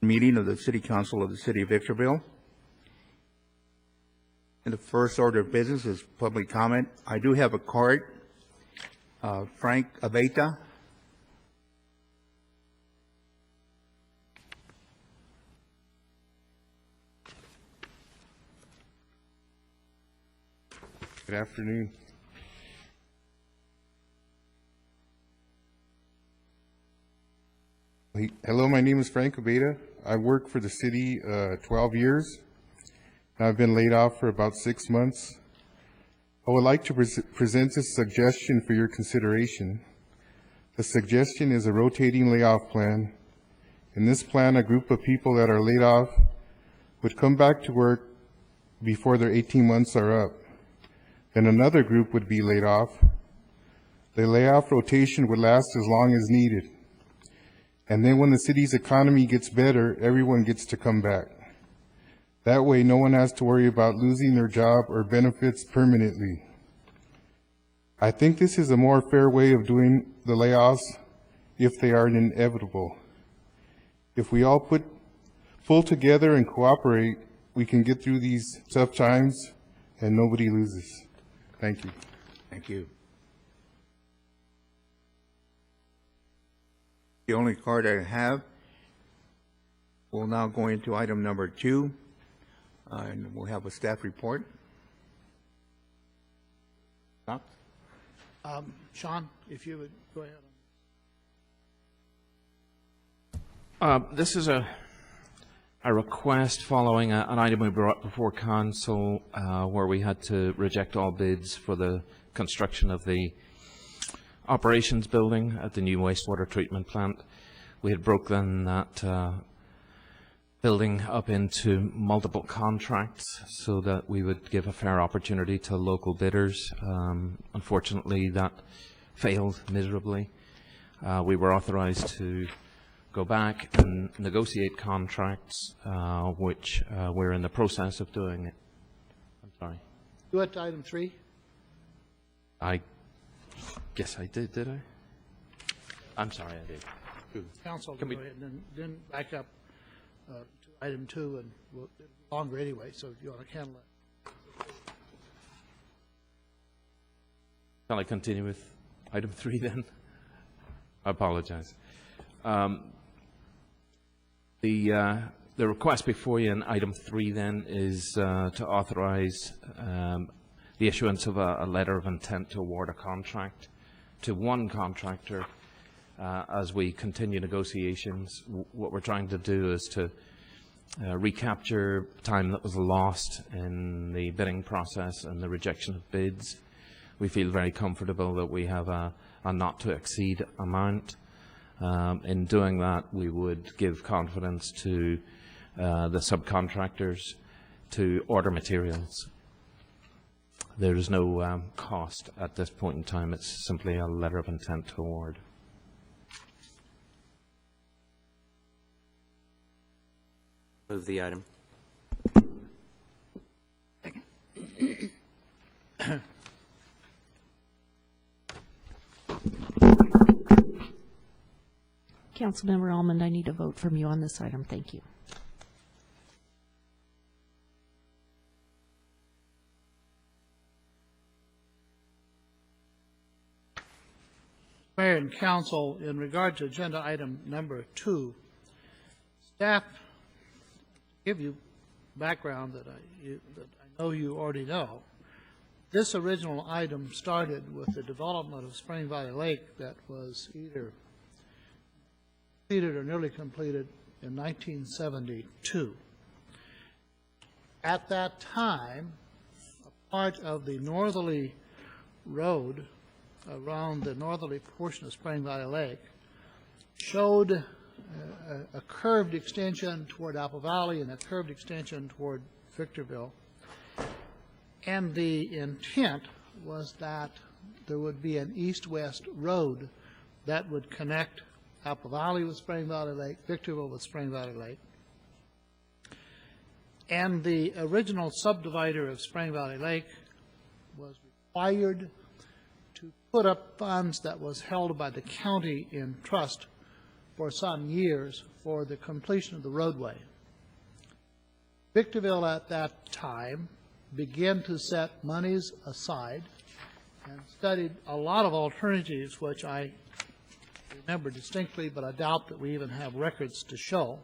Meeting of the City Council of the City of Victorville. And the first order of business is public comment. I do have a card. Frank Abeta. Good afternoon. Hello, my name is Frank Abeta. I work for the city 12 years. I've been laid off for about 6 months. I would like to present a suggestion for your consideration. The suggestion is a rotating layoff plan. In this plan, a group of people that are laid off would come back to work before their 18 months are up. Then another group would be laid off. The layoff rotation would last as long as needed. And then when the city's economy gets better, everyone gets to come back. That way, no one has to worry about losing their job or benefits permanently. I think this is a more fair way of doing the layoffs if they are inevitable. If we all pull together and cooperate, we can get through these tough times and nobody loses. Thank you. Thank you. The only card I have. We'll now go into item number 2, and we'll have a staff report. Doc? Sean, if you would go ahead. This is a request following an item we brought before Council where we had to reject all bids for the construction of the operations building at the new wastewater treatment plant. We had broken that building up into multiple contracts so that we would give a fair opportunity to local bidders. Unfortunately, that failed miserably. We were authorized to go back and negotiate contracts, which we're in the process of doing. I'm sorry. You went to item 3? I guess I did I? I'm sorry, I did. Council, go ahead and then back up to item 2, and it'll be longer anyway, so if you want to handle it. Shall I continue with item 3 then? I apologize. The request before you in item 3 then is to authorize the issuance of a letter of intent to award a contract to one contractor as we continue negotiations. What we're trying to do is to recapture time that was lost in the bidding process and the rejection of bids. We feel very comfortable that we have a not to exceed amount. In doing that, we would give confidence to the subcontractors to order materials. There is no cost at this point in time. It's simply a letter of intent to award. Move the item. Councilmember Almond, I need a vote from you on this item. Thank you. Mayor and Council, in regard to agenda item number 2, staff give you background that I know you already know. This original item started with the development of Spring Valley Lake that was either completed or nearly completed in 1972. At that time, a part of the northerly road around the northerly portion of Spring Valley Lake showed a curved extension toward Apple Valley and a curved extension toward Victorville. And the intent was that there would be an east-west road that would connect Apple Valley with Spring Valley Lake, Victorville with Spring Valley Lake. And the original subdivider of Spring Valley Lake was required to put up funds that was held by the county in trust for some years for the completion of the roadway. Victorville at that time began to set monies aside and studied a lot of alternatives, which I remember distinctly, but I doubt that we even have records to show.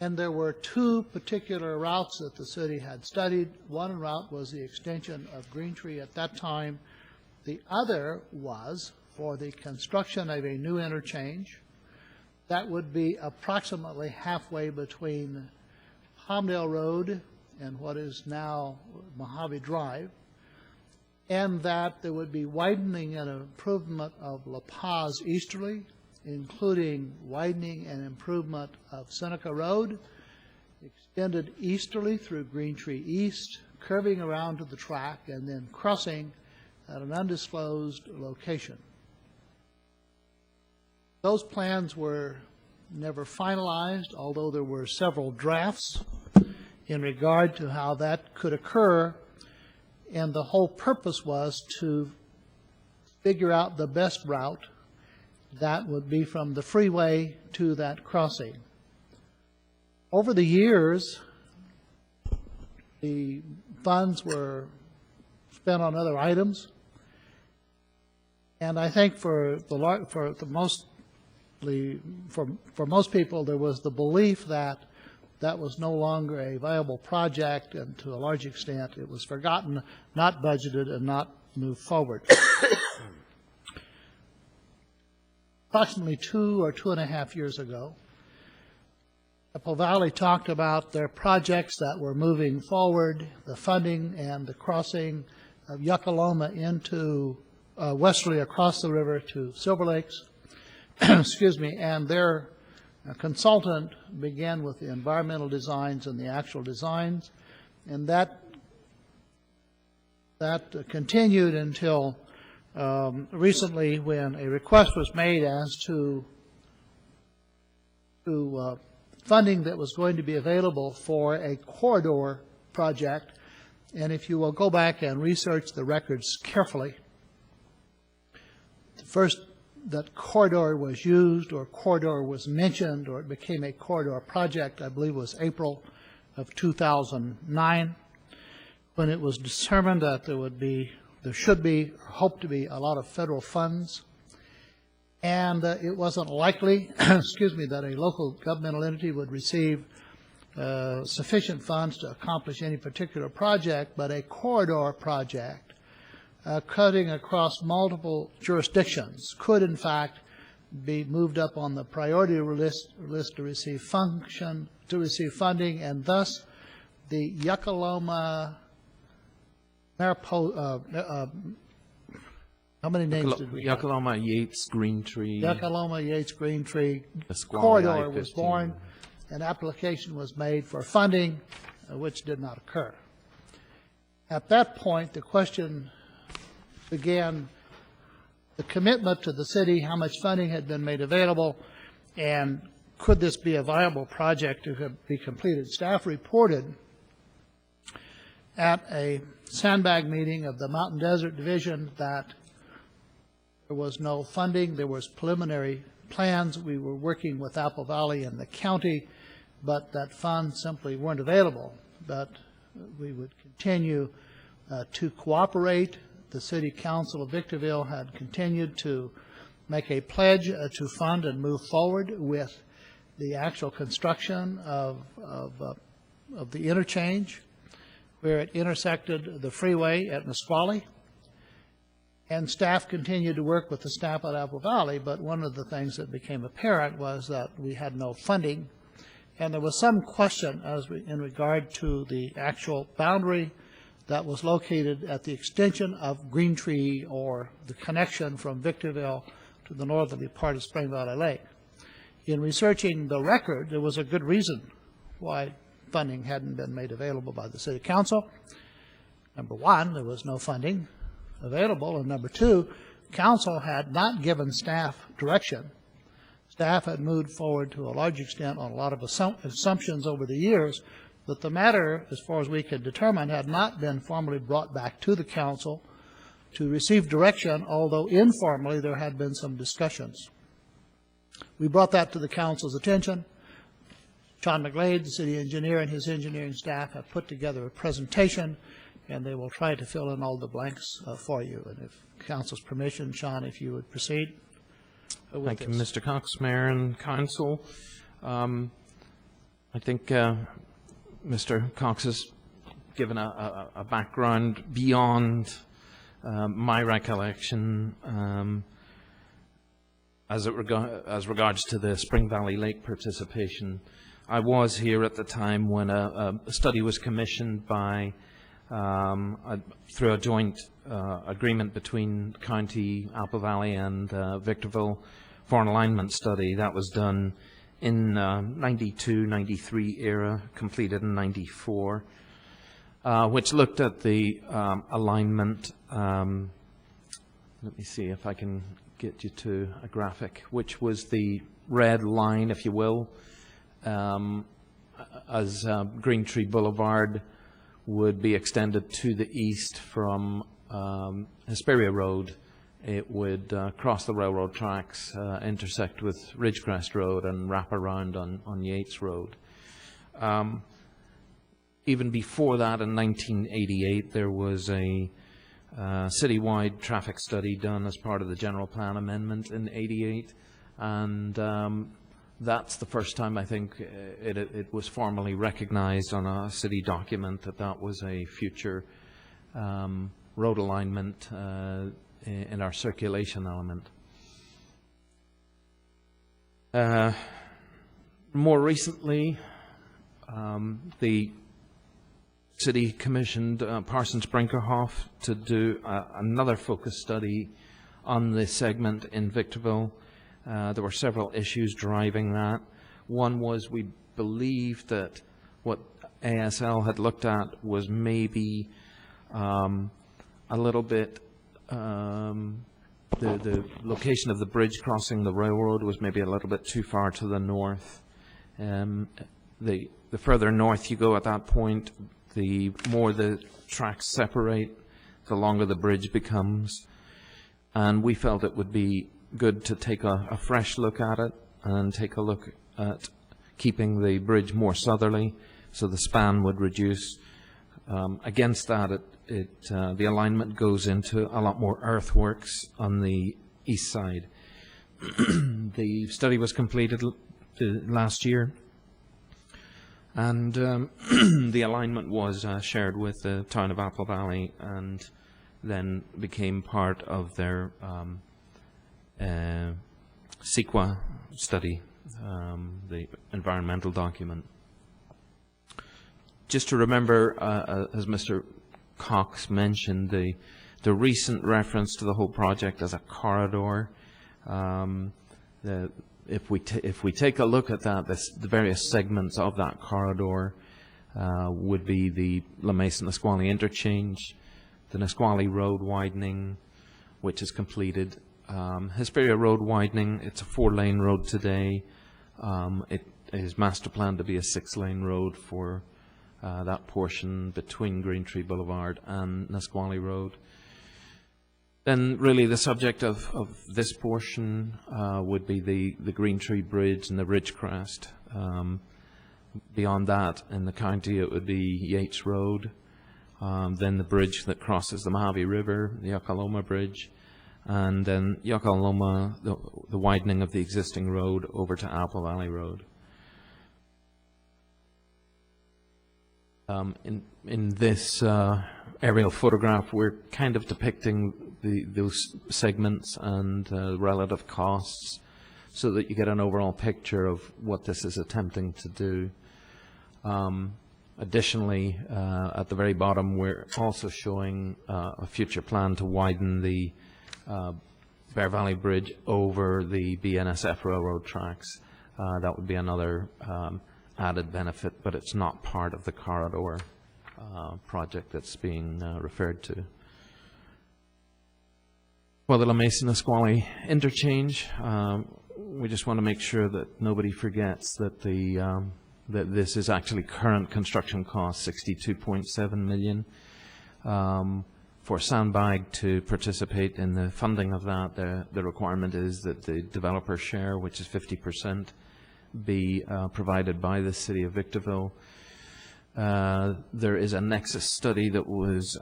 And there were two particular routes that the city had studied. One route was the extension of Green Tree at that time. The other was for the construction of a new interchange that would be approximately halfway between Palmdale Road and what is now Mojave Drive, and that there would be widening and improvement of La Paz easterly, including widening and improvement of Seneca Road, extended easterly through Green Tree East, curving around to the track, and then crossing at an undisclosed location. Those plans were never finalized, although there were several drafts in regard to how that could occur, and the whole purpose was to figure out the best route that would be from the freeway to that crossing. Over the years, the funds were spent on other items, and I think for most people, there was the belief that that was no longer a viable project, and to a large extent, it was forgotten, not budgeted, and not moved forward. Approximately 2 or 2.5 years ago, Apple Valley talked about their projects that were moving forward, the funding and the crossing of Yucca into westerly across the river to Silver Lakes. Excuse me, and their consultant began with the environmental designs and the actual designs, and that continued until recently, when a request was made as to funding that was going to be available for a corridor project. And if you will go back and research the records carefully, the first that corridor was used or corridor was mentioned or it became a corridor project, I believe, was April of 2009, when it was determined that there should be, or hope to be, a lot of federal funds. And it wasn't likely, excuse me, that a local governmental entity would receive sufficient funds to accomplish any particular project, but a corridor project cutting across multiple jurisdictions could, in fact, be moved up on the priority list to receive funding, and thus the Yucca-Loma, how many names did we have? Yucca-Loma, Yates, Green Tree. Yucca-Loma, Yates, Green Tree Nisqually, corridor was I-15. born. An application was made for funding, which did not occur. At that point, the question began, the commitment to the city, how much funding had been made available, and could this be a viable project to be completed. Staff reported at a sandbag meeting of the Mountain Desert Division that there was no funding. There was preliminary plans. We were working with Apple Valley and the county, but that funds simply weren't available. But we would continue to cooperate. The City Council of Victorville had continued to make a pledge to fund and move forward with the actual construction of the interchange where it intersected the freeway at Nisqually. And staff continued to work with the staff at Apple Valley, but one of the things that became apparent was that we had no funding, and there was some question in regard to the actual boundary that was located at the extension of Green Tree, or the connection from Victorville to the northerly part of Spring Valley Lake. In researching the record, there was a good reason why funding hadn't been made available by the City Council. Number one, there was no funding available, and number two, Council had not given staff direction. Staff had moved forward to a large extent on a lot of assumptions over the years, but the matter, as far as we could determine, had not been formally brought back to the Council to receive direction, although informally there had been some discussions. We brought that to the council's attention. John McGlade, the city engineer, and his engineering staff have put together a presentation, and they will try to fill in all the blanks for you. And if council's permission, Sean, if you would proceed with Thank you, this. Mr. Cox, Mayor and Council. I think Mr. Cox has given a background beyond my recollection as regards to the Spring Valley Lake participation. I was here at the time when a study was commissioned by through a joint agreement between County, Apple Valley, and Victorville for an alignment study. That was done in 92, 93 era, completed in 94, which looked at the alignment. Let me see if I can get you to a graphic, which was the red line, if you will, as Green Tree Boulevard would be extended to the east from Hesperia Road. It would cross the railroad tracks, intersect with Ridgecrest Road, and wrap around on Yates Road. Even before that, in 1988, there was a citywide traffic study done as part of the general plan amendment in '88, and that's the first time I think it was formally recognized on a city document that that was a future road alignment in our circulation element. More recently, the city commissioned Parsons Brinkerhoff to do another focus study on this segment in Victorville. There were several issues driving that. One was we believed that what ASL had looked at was maybe a little bit, the location of the bridge crossing the railroad was maybe a little bit too far to the north. The further north you go at that point, the more the tracks separate, the longer the bridge becomes. And we felt it would be good to take a fresh look at it and take a look at keeping the bridge more southerly so the span would reduce. Against that, the alignment goes into a lot more earthworks on the east side. The study was completed last year, and the alignment was shared with the town of Apple Valley and then became part of their CEQA study, the environmental document. Just to remember, as Mr. Cox mentioned, the recent reference to the whole project as a corridor. If we take a look at that, the various segments of that corridor would be the La Mesa-Nisqually interchange, the Nisqually Road widening, which is completed. Hesperia Road widening, it's a 4-lane road today. It is master planned to be a 6-lane road for that portion between Green Tree Boulevard and Nisqually Road. Then really the subject of this portion would be the Green Tree Bridge and the Ridgecrest. Beyond that, in the county, it would be Yates Road, then the bridge that crosses the Mojave River, the Yucca-Loma Bridge, and then Yucca-Loma, the widening of the existing road over to Apple Valley Road. In this aerial photograph, we're kind of depicting those segments and relative costs so that you get an overall picture of what this is attempting to do. Additionally, at the very bottom, we're also showing a future plan to widen the Bear Valley Bridge over the BNSF railroad tracks. That would be another added benefit, but it's not part of the corridor project that's being referred to. For the La Mesa-Nisqually interchange, we just want to make sure that nobody forgets that that this is actually current construction cost, $62.7 million. For Sandbag to participate in the funding of that, the requirement is that the developer share, which is 50%, be provided by the City of Victorville. There is a nexus study that was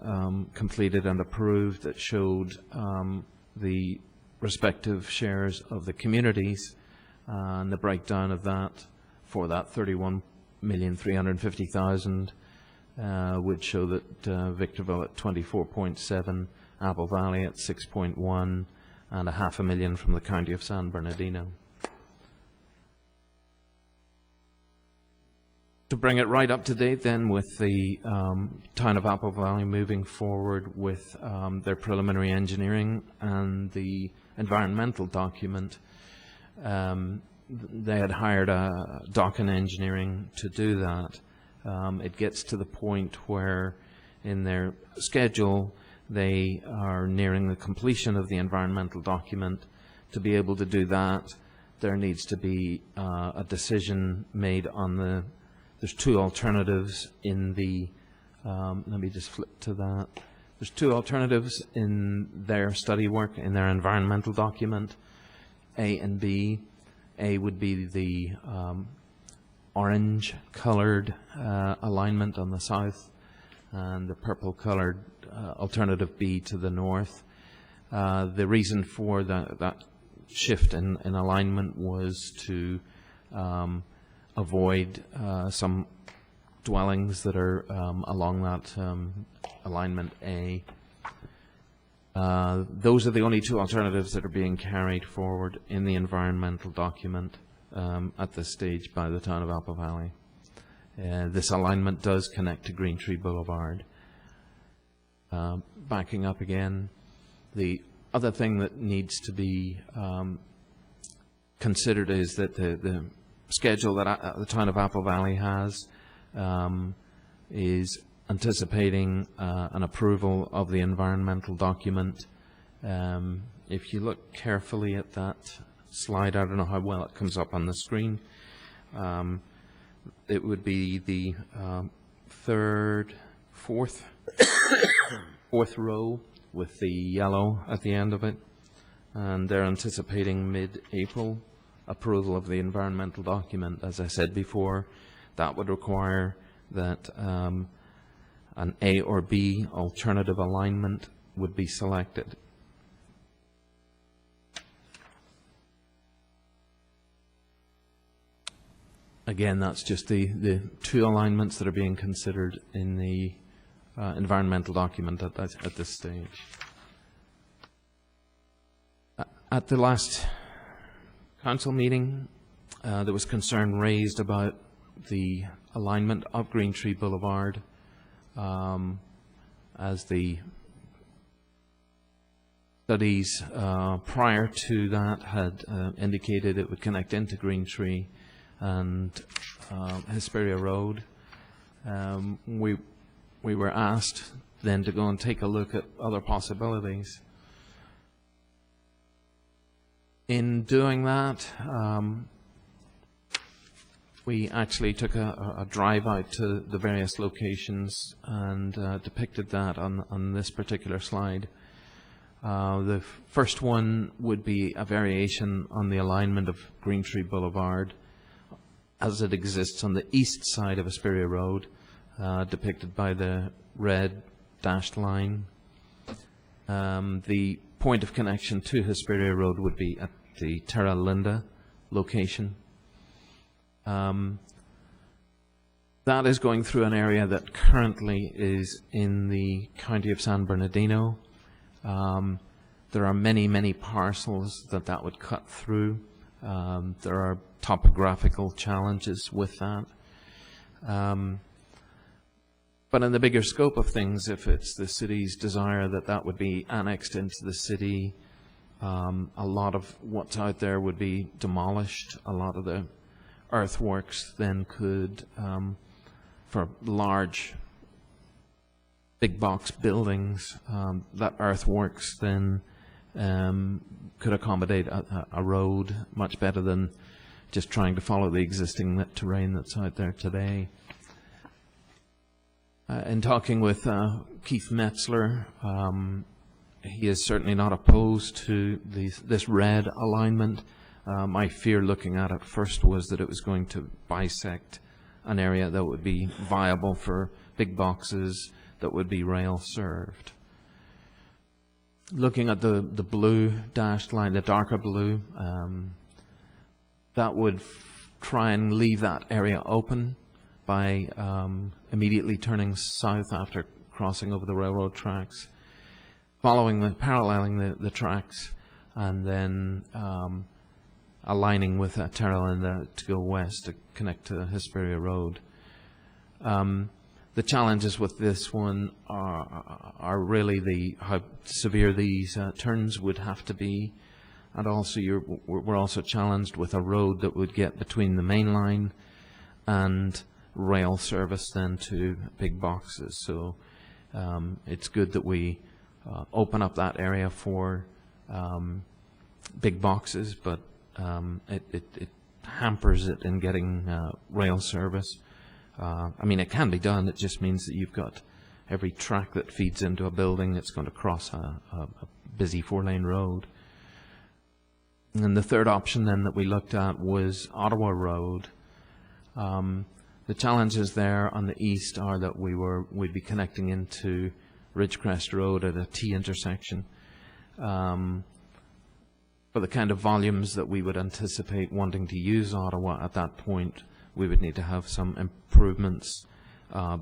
completed and approved that showed the respective shares of the communities, and the breakdown of that for that 31,350,000 would show that Victorville at 24.7, Apple Valley at 6.1, and $500,000 from the County of San Bernardino. To bring it right up to date then with the town of Apple Valley moving forward with their preliminary engineering and the environmental document, they had hired a Dockin Engineering to do that. It gets to the point where in their schedule they are nearing the completion of the environmental document. To be able to do that, there needs to be a decision made on there's two alternatives in the, let me just flip to that. There's two alternatives in their study work, in their environmental document, A and B. A would be the orange colored alignment on the south, and the purple colored alternative B to the north. The reason for that shift in alignment was to avoid some dwellings that are along that alignment A. Those are the only two alternatives that are being carried forward in the environmental document at this stage by the town of Apple Valley. This alignment does connect to Green Tree Boulevard. Backing up again, the other thing that needs to be considered is that the schedule that the town of Apple Valley has is anticipating an approval of the environmental document. If you look carefully at that slide, I don't know how well it comes up on the screen, it would be the fourth row with the yellow at the end of it, and they're anticipating mid-April approval of the environmental document. As I said before, that would require that an A or B alternative alignment would be selected. Again, that's just the two alignments that are being considered in the environmental document at this stage. At the last council meeting, there was concern raised about the alignment of Green Tree Boulevard, as the studies prior to that had indicated it would connect into Green Tree and Hesperia Road. We were asked then to go and take a look at other possibilities. In doing that, we actually took a drive out to the various locations and depicted that on this particular slide. The first one would be a variation on the alignment of Green Tree Boulevard as it exists on the east side of Hesperia Road, depicted by the red dashed line. The point of connection to Hesperia Road would be at the Terra Linda location. That is going through an area that currently is in the County of San Bernardino. There are many parcels that would cut through. There are topographical challenges with that. But in the bigger scope of things, if it's the city's desire that would be annexed into the city, a lot of what's out there would be demolished. A lot of the earthworks then could, for large big box buildings, that earthworks then could accommodate a road much better than just trying to follow the existing terrain that's out there today. In talking with Keith Metzler, he is certainly not opposed to this red alignment. My fear looking at it first was that it was going to bisect an area that would be viable for big boxes that would be rail served. Looking at the blue dashed line, the darker blue, that would try and leave that area open by immediately turning south after crossing over the railroad tracks, paralleling the tracks, and then aligning with Terralinda to go west to connect to Hesperia Road. The challenges with this one are really how severe these turns would have to be, and also we're also challenged with a road that would get between the main line and rail service then to big boxes. So it's good that we open up that area for big boxes, but it hampers it in getting rail service. I mean, it can be done. It just means that you've got every track that feeds into a building that's going to cross a busy 4-lane road. And the third option then that we looked at was Ottawa Road. The challenges there on the east are that we'd be connecting into Ridgecrest Road at a T intersection. For the kind of volumes that we would anticipate wanting to use Ottawa at that point, we would need to have some improvements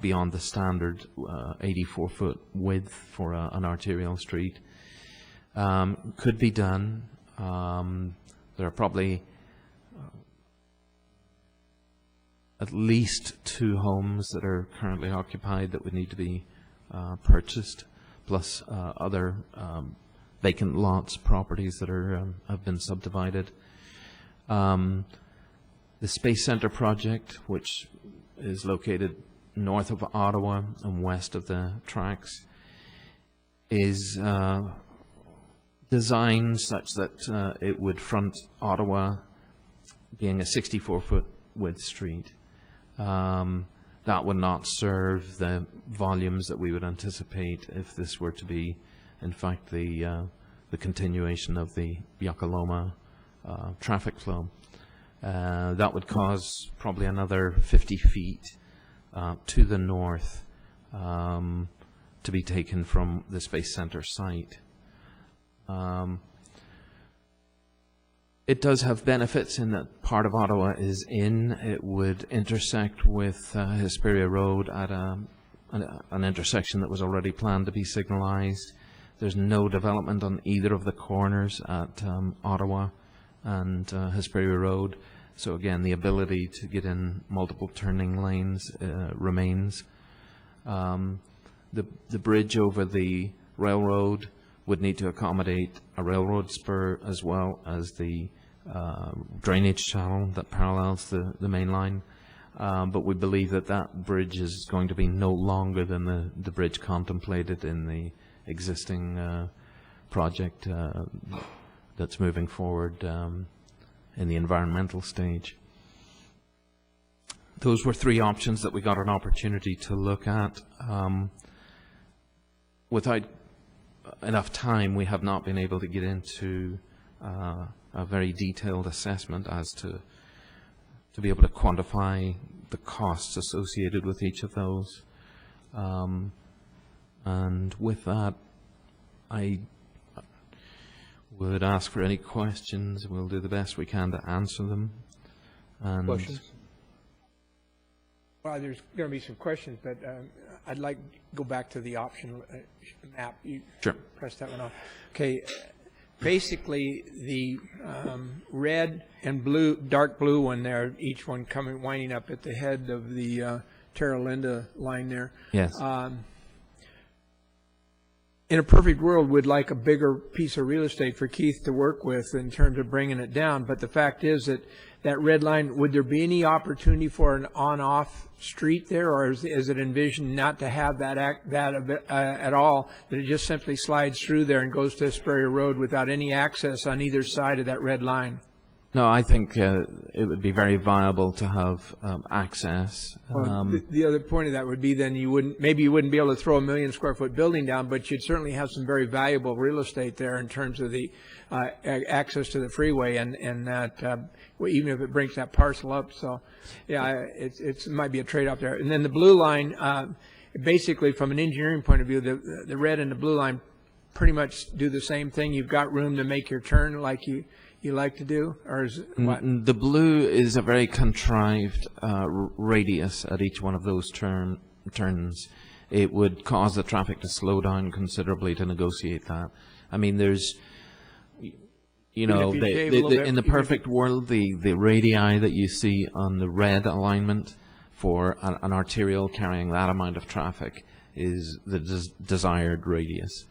beyond the standard 84-foot width for an arterial street. Could be done. There are probably at least 2 homes that are currently occupied that would need to be purchased, plus other vacant lots, properties that have been subdivided. The Space Center project, which is located north of Ottawa and west of the tracks, is designed such that it would front Ottawa, being a 64-foot width street. That would not serve the volumes that we would anticipate if this were to be, in fact, the continuation of the Yakaloma traffic flow. That would cause probably another 50 feet to the north to be taken from the Space Center site. It does have benefits in that part of Ottawa is in. It would intersect with Hesperia Road at an intersection that was already planned to be signalized. There's no development on either of the corners at Ottawa and Hesperia Road. So again, the ability to get in multiple turning lanes remains. The bridge over the railroad would need to accommodate a railroad spur as well as the drainage channel that parallels the main line. But we believe that bridge is going to be no longer than the bridge contemplated in the existing project that's moving forward in the environmental stage. Those were 3 options that we got an opportunity to look at. Without enough time, we have not been able to get into a very detailed assessment as to be able to quantify the costs associated with each of those. And with that, I would ask for any questions. We'll do the best we can to answer them. And questions? Well, there's going to be some questions, but I'd like to go back to the option map. You sure. Press that one off. Okay. Basically, the red and blue, dark blue one there, each one winding up at the head of the Terralinda line there. Yes. In a perfect world, we'd like a bigger piece of real estate for Keith to work with in terms of bringing it down. But the fact is that red line, would there be any opportunity for an on-off street there, or is it envisioned not to have that at all, that it just simply slides through there and goes to Hesperia Road without any access on either side of that red line? No, I think it would be very viable to have access. Well, the other point of that would be then you wouldn't be able to throw a 1 million square foot building down, but you'd certainly have some very valuable real estate there in terms of the access to the freeway and that well, even if it breaks that parcel up. So, yeah, it might be a trade-off there. And then the blue line, basically from an engineering point of view, the red and the blue line pretty much do the same thing. You've got room to make your turn like you like to do, or is it what? The blue is a very contrived radius at each one of those turns. It would cause the traffic to slow down considerably to negotiate that. I mean, there's, you know, in the perfect world, the radii that you see on the red alignment for an arterial carrying that amount of traffic is the desired radius.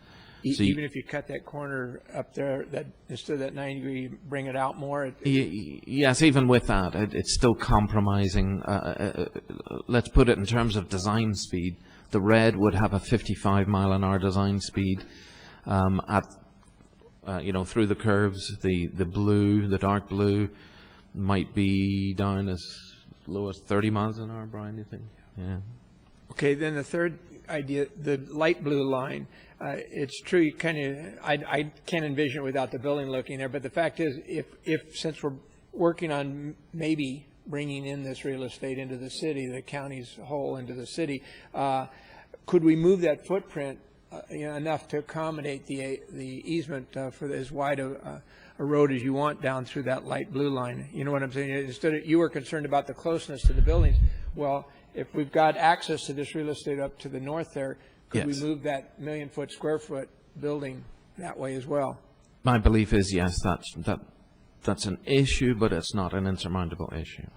So even if you cut that corner up there, that instead of that 90-degree, you bring it out more? Yes, even with that, it's still compromising. Let's put it in terms of design speed. The red would have a 55-mile-an-hour design speed through the curves. The blue, the dark blue, might be down as low as 30 miles an hour, Brian, you think? Yeah. Okay, then the third idea, the light blue line. It's true, you I can't envision it without the building looking there, but the fact is, if since we're working on maybe bringing in this real estate into the city, the county's whole into the city, could we move that footprint enough to accommodate the easement for as wide a road as you want down through that light blue line? You know what I'm saying? Instead of, you were concerned about the closeness to the buildings. Well, if we've got access to this real estate up to the north there, could we move that 1 million square foot building that way as well? My belief is yes, that's an issue, but it's not an insurmountable issue.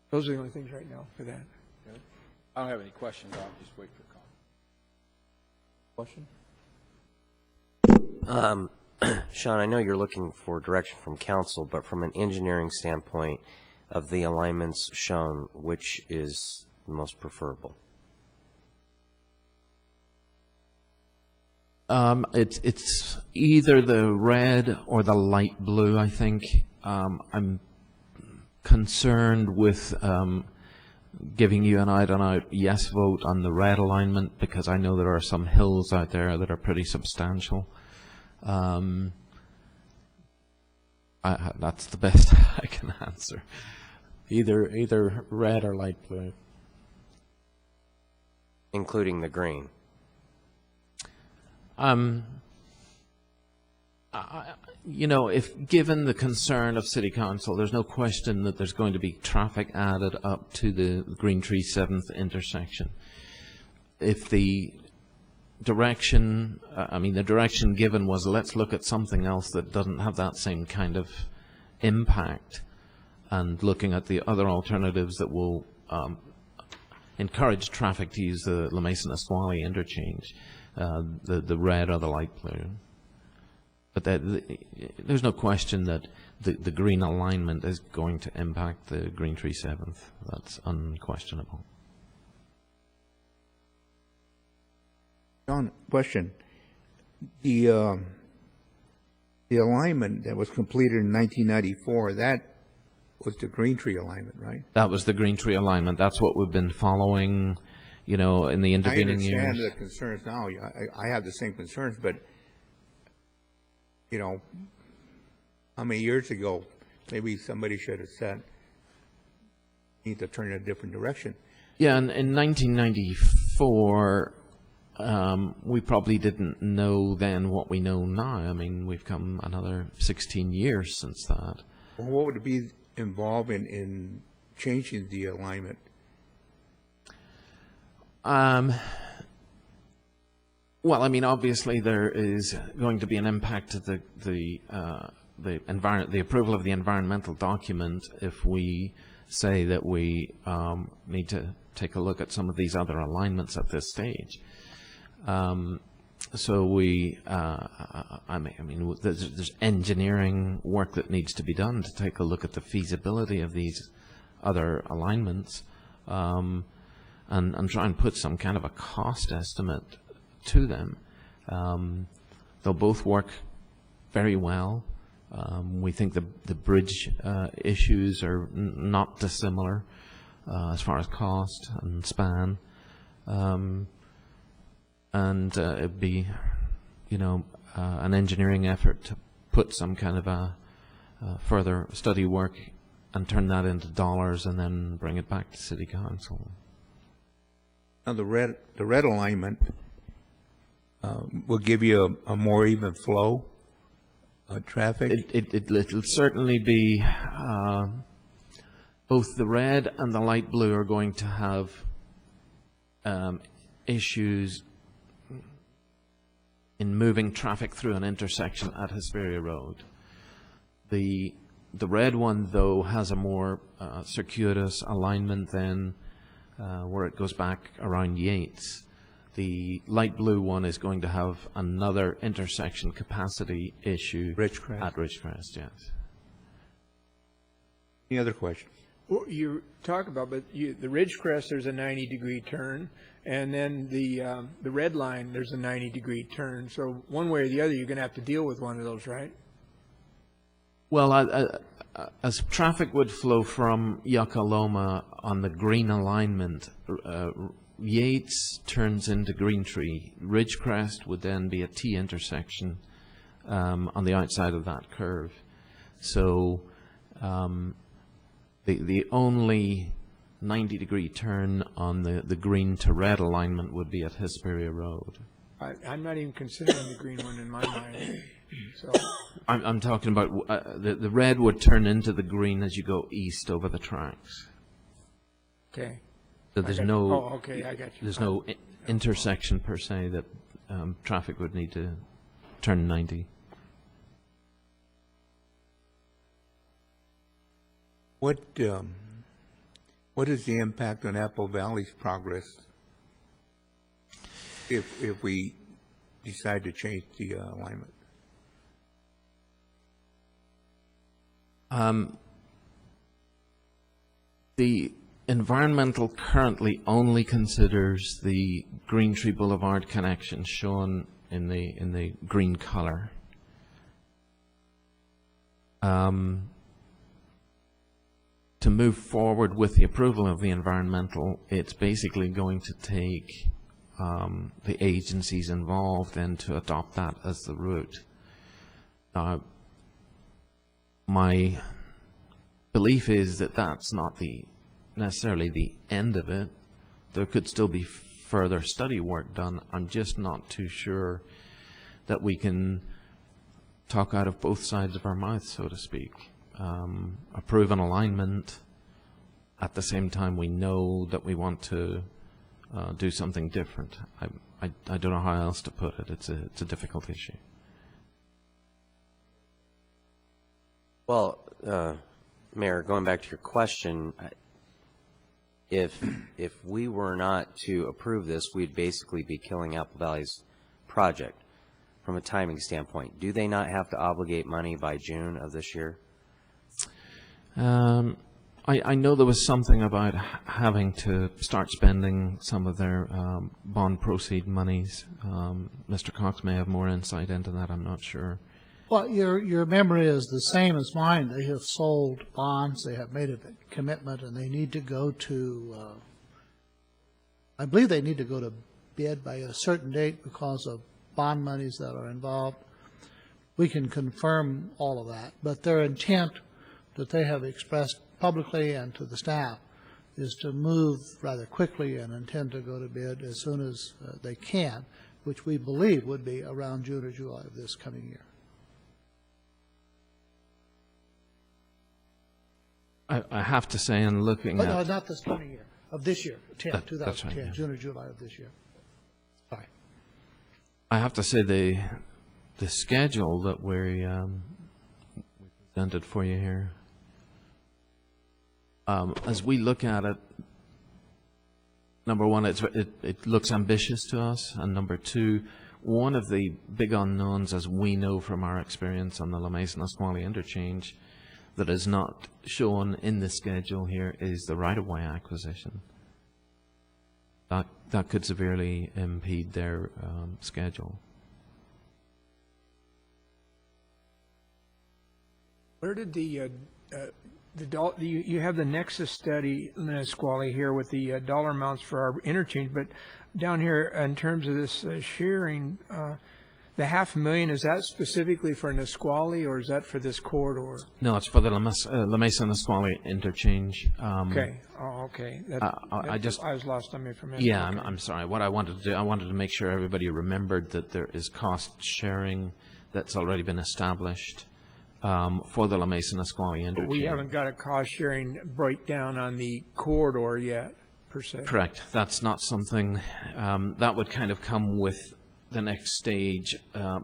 Those are the only things right now for that. I don't have any questions. I'll just wait for comment. Question? Sean, I know you're looking for direction from council, but from an engineering standpoint of the alignments shown, which is the most preferable? It's either the red or the light blue, I think. I'm concerned with giving you an out-and-out yes vote on the red alignment because I know there are some hills out there that are pretty substantial. That's the best I can answer. Either red or light blue. Including the green? If given the concern of City Council, there's no question that there's going to be traffic added up to the Green Tree 7th intersection. If the direction, the direction given was let's look at something else that doesn't have that same kind of impact, and looking at the other alternatives that will encourage traffic to use the La Mesa Nisqually interchange, the red or the light blue. But there's no question that the green alignment is going to impact the Green Tree 7th. That's unquestionable. John, question. The alignment that was completed in 1994, that was the Green Tree alignment, right? That was the Green Tree alignment. That's what we've been following, in the intervening years. I understand the concerns now. I have the same concerns, but how many years ago, maybe somebody should have said, need to turn in a different direction. Yeah, and in 1994, we probably didn't know then what we know now. I mean, we've come another 16 years since that. Well, what would be involved in changing the alignment? Well, obviously there is going to be an impact to the approval of the environmental document if we say that we need to take a look at some of these other alignments at this stage. So there's engineering work that needs to be done to take a look at the feasibility of these other alignments, and try and put some kind of a cost estimate to them. They'll both work very well. We think the bridge issues are not dissimilar as far as cost and span. And it'd be, an engineering effort to put some kind of a further study work and turn that into dollars and then bring it back to City Council. Now, the red alignment will give you a more even flow of traffic. It'll certainly be, both the red and the light blue are going to have issues in moving traffic through an intersection at Hesperia Road. The red one, though, has a more circuitous alignment than where it goes back around Yates. The light blue one is going to have another intersection capacity issue Ridgecrest. at Ridgecrest, yes. Any other questions? Well, you talk about, but the Ridgecrest, there's a 90-degree turn, and then the red line, there's a 90-degree turn. So one way or the other, you're going to have to deal with one of those, right? Well, as traffic would flow from Yakaloma on the green alignment, Yates turns into Green Tree. Ridgecrest would then be a T intersection on the outside of that curve. So the only 90-degree turn on the green to red alignment would be at Hesperia Road. I'm not even considering the green one in my mind. So I'm talking about the red would turn into the green as you go east over the tracks. okay. So there's I got no you. Oh, okay, I got you. there's no intersection per se that traffic would need to turn 90. What is the impact on Apple Valley's progress if we decide to change the alignment? The environmental currently only considers the Green Tree Boulevard connection shown in the green color. To move forward with the approval of the environmental, it's basically going to take the agencies involved then to adopt that as the route. My belief is that that's not necessarily the end of it. There could still be further study work done. I'm just not too sure that we can talk out of both sides of our mouth, so to speak. Approve an alignment. At the same time, we know that we want to do something different. I don't know how else to put it. It's a difficult issue. Well, Mayor, going back to your question, if we were not to approve this, we'd basically be killing Apple Valley's project from a timing standpoint. Do they not have to obligate money by June of this year? I know there was something about having to start spending some of their bond proceed monies. Mr. Cox may have more insight into that. I'm not sure. Well, your memory is the same as mine. They have sold bonds, they have made a commitment, and they need to go to, I believe they need to go to bid by a certain date because of bond monies that are involved. We can confirm all of that, but their intent that they have expressed publicly and to the staff is to move rather quickly and intend to go to bid as soon as they can, which we believe would be around June or July of this coming year. I have to say, in looking Oh, no, at... not this coming year, of this year, 2010, That's right, yeah. June or July of this year. Sorry. I have to say the schedule that we presented for you here, as we look at it, number one, it looks ambitious to us, and number two, one of the big unknowns, as we know from our experience on the La Mesa-Nisqually interchange, that is not shown in the schedule here is the right-of-way acquisition. That could severely impede their schedule. Where did you have the nexus study, Nisqually, here with the dollar amounts for our interchange, but down here in terms of this sharing, the $500,000, is that specifically for Nisqually or is that for this corridor? No, it's for the La Mesa Nisqually interchange. Okay, okay. I was lost on information. Yeah, Okay. I'm sorry. What I wanted to do, I wanted to make sure everybody remembered that there is cost sharing that's already been established for the La Mesa Nisqually interchange. We haven't got a cost-sharing breakdown on the corridor yet, per se. Correct. That's not something that would kind of come with the next stage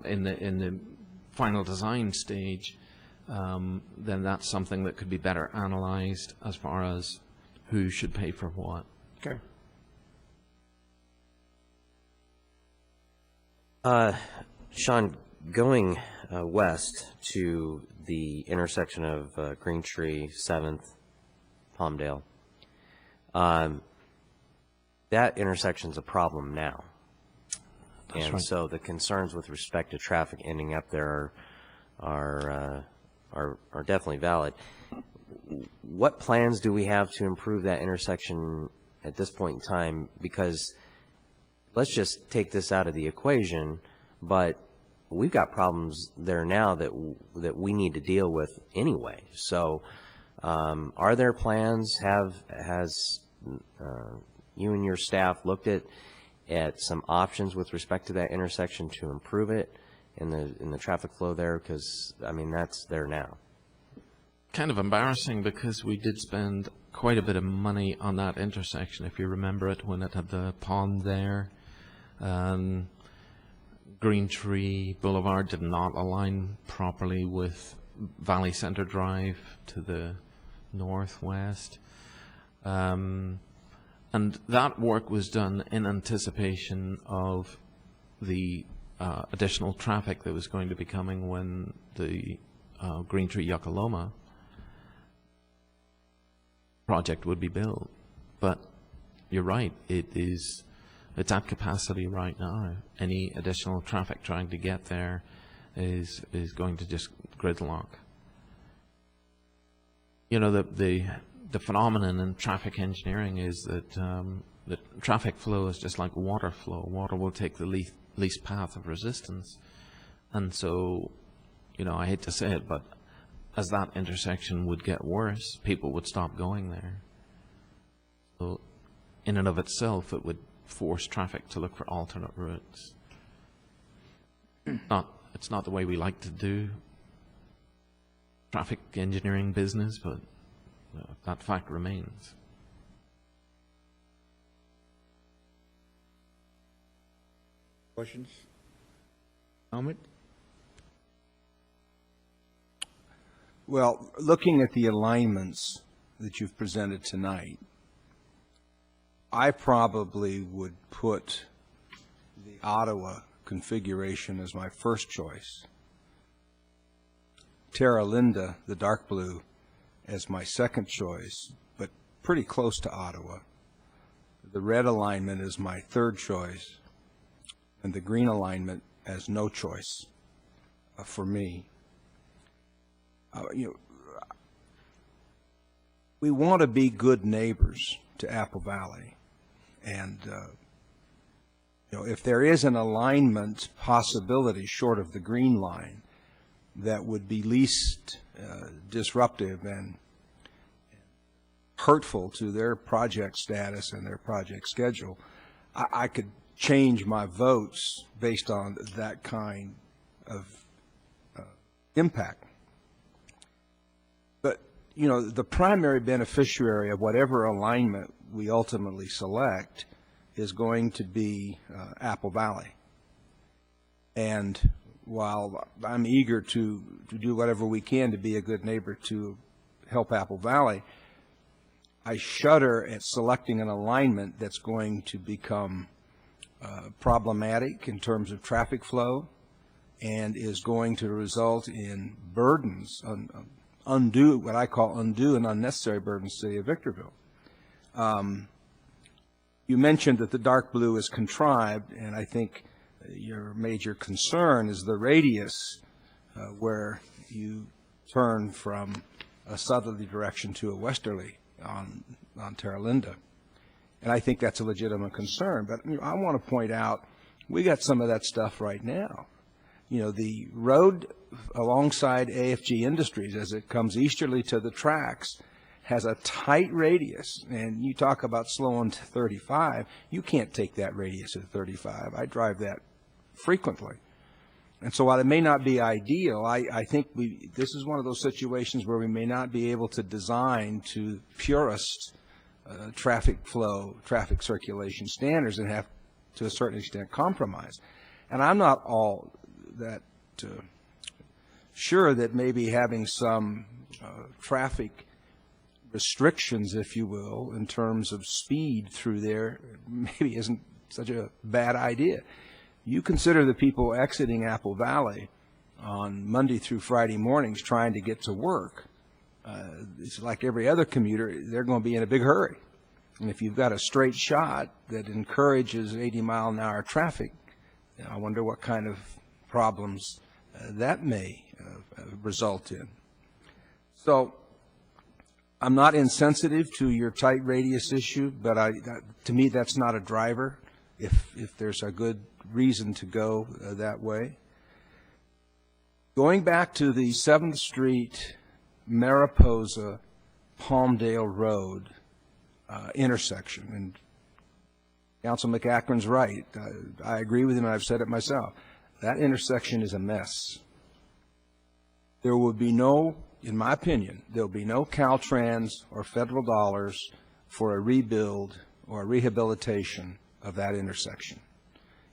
in the final design stage. Then that's something that could be better analyzed as far as who should pay for what. Okay. Sean, going west to the intersection of Green Tree, 7th, Palmdale, that intersection's a problem now. That's and right. so the concerns with respect to traffic ending up there are definitely valid. What plans do we have to improve that intersection at this point in time? Because let's just take this out of the equation, but we've got problems there now that we need to deal with anyway. So, are there plans? Has you and your staff looked at some options with respect to that intersection to improve it in the traffic flow there? Because I mean that's there now. Kind of embarrassing because we did spend quite a bit of money on that intersection, if you remember it, when it had the pond there. Green Tree Boulevard did not align properly with Valley Center Drive to the northwest. And that work was done in anticipation of the additional traffic that was going to be coming when the Green Tree Yucca project would be built. But you're right, it's at capacity right now. Any additional traffic trying to get there is going to just gridlock. You know, the phenomenon in traffic engineering is that the traffic flow is just like water flow. Water will take the least path of resistance. And so, you know, I hate to say it, but as that intersection would get worse, people would stop going there. So in and of itself, it would force traffic to look for alternate routes. It's not the way we like to do traffic engineering business, but that fact remains. Questions? Comment? Well, looking at the alignments that you've presented tonight, I probably would put the Ottawa configuration as my first choice, Terra Linda, the dark blue, as my second choice, but pretty close to Ottawa. The red alignment is my third choice, and the green alignment as no choice for me. We want to be good neighbors to Apple Valley, and if there is an alignment possibility short of the green line that would be least disruptive and hurtful to their project status and their project schedule, I could change my votes based on that kind of impact. But, the primary beneficiary of whatever alignment we ultimately select is going to be Apple Valley. And while I'm eager to do whatever we can to be a good neighbor to help Apple Valley, I shudder at selecting an alignment that's going to become problematic in terms of traffic flow and is going to result in burdens, undue, what I call undue and unnecessary burdens to the city of Victorville. You mentioned that the dark blue is contrived, and I think your major concern is the radius where you turn from a southerly direction to a westerly on Terra Linda. And I think that's a legitimate concern. But I want to point out, we got some of that stuff right now. The road alongside AFG Industries, as it comes easterly to the tracks, has a tight radius. And you talk about slowing to 35. You can't take that radius at 35. I drive that frequently. And so while it may not be ideal, I think this is one of those situations where we may not be able to design to purest traffic flow, traffic circulation standards and have, to a certain extent, compromise. And I'm not all that sure that maybe having some traffic restrictions, if you will, in terms of speed through there maybe isn't such a bad idea. You consider the people exiting Apple Valley on Monday through Friday mornings trying to get to work. It's like every other commuter, they're going to be in a big hurry. And if you've got a straight shot that encourages 80-mile-an-hour traffic, I wonder what kind of problems that may result in. So I'm not insensitive to your tight radius issue, but to me that's not a driver if there's a good reason to go that way. Going back to the 7th Street, Mariposa, Palmdale Road intersection, and Councilman McAkron's right. I agree with him, and I've said it myself. That intersection is a mess. There will be no, in my opinion, there will be no Caltrans or federal dollars for a rebuild or a rehabilitation of that intersection.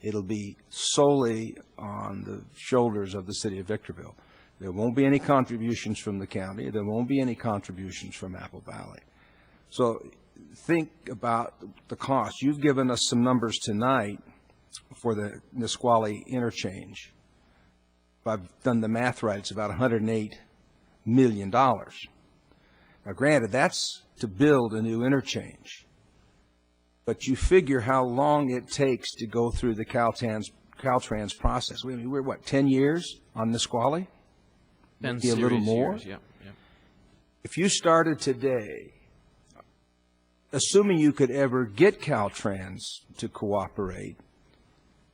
It'll be solely on the shoulders of the city of Victorville. There won't be any contributions from the county. There won't be any contributions from Apple Valley. So think about the cost. You've given us some numbers tonight for the Nisqually interchange. If I've done the math right, it's about $108 million. Now, granted, that's to build a new interchange. But you figure how long it takes to go through the Caltrans process. We're what, 10 years on Nisqually? Maybe a little more? Years, yeah. If you started today, assuming you could ever get Caltrans to cooperate,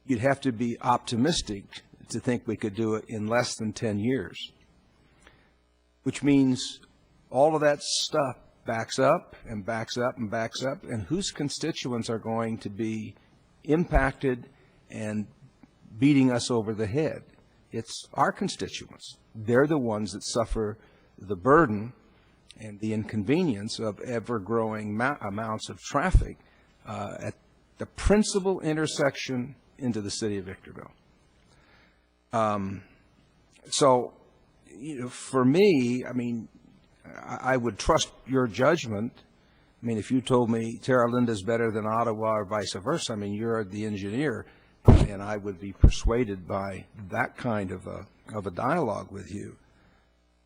you'd have to be optimistic to think we could do it in less than 10 years, which means all of that stuff backs up and backs up and backs up, and whose constituents are going to be impacted and beating us over the head? It's our constituents. They're the ones that suffer the burden and the inconvenience of ever-growing amounts of traffic at the principal intersection into the city of Victorville. So, for me, I would trust your judgment. If you told me Terra Linda is better than Ottawa or vice versa, you're the engineer, and I would be persuaded by that kind of a dialogue with you.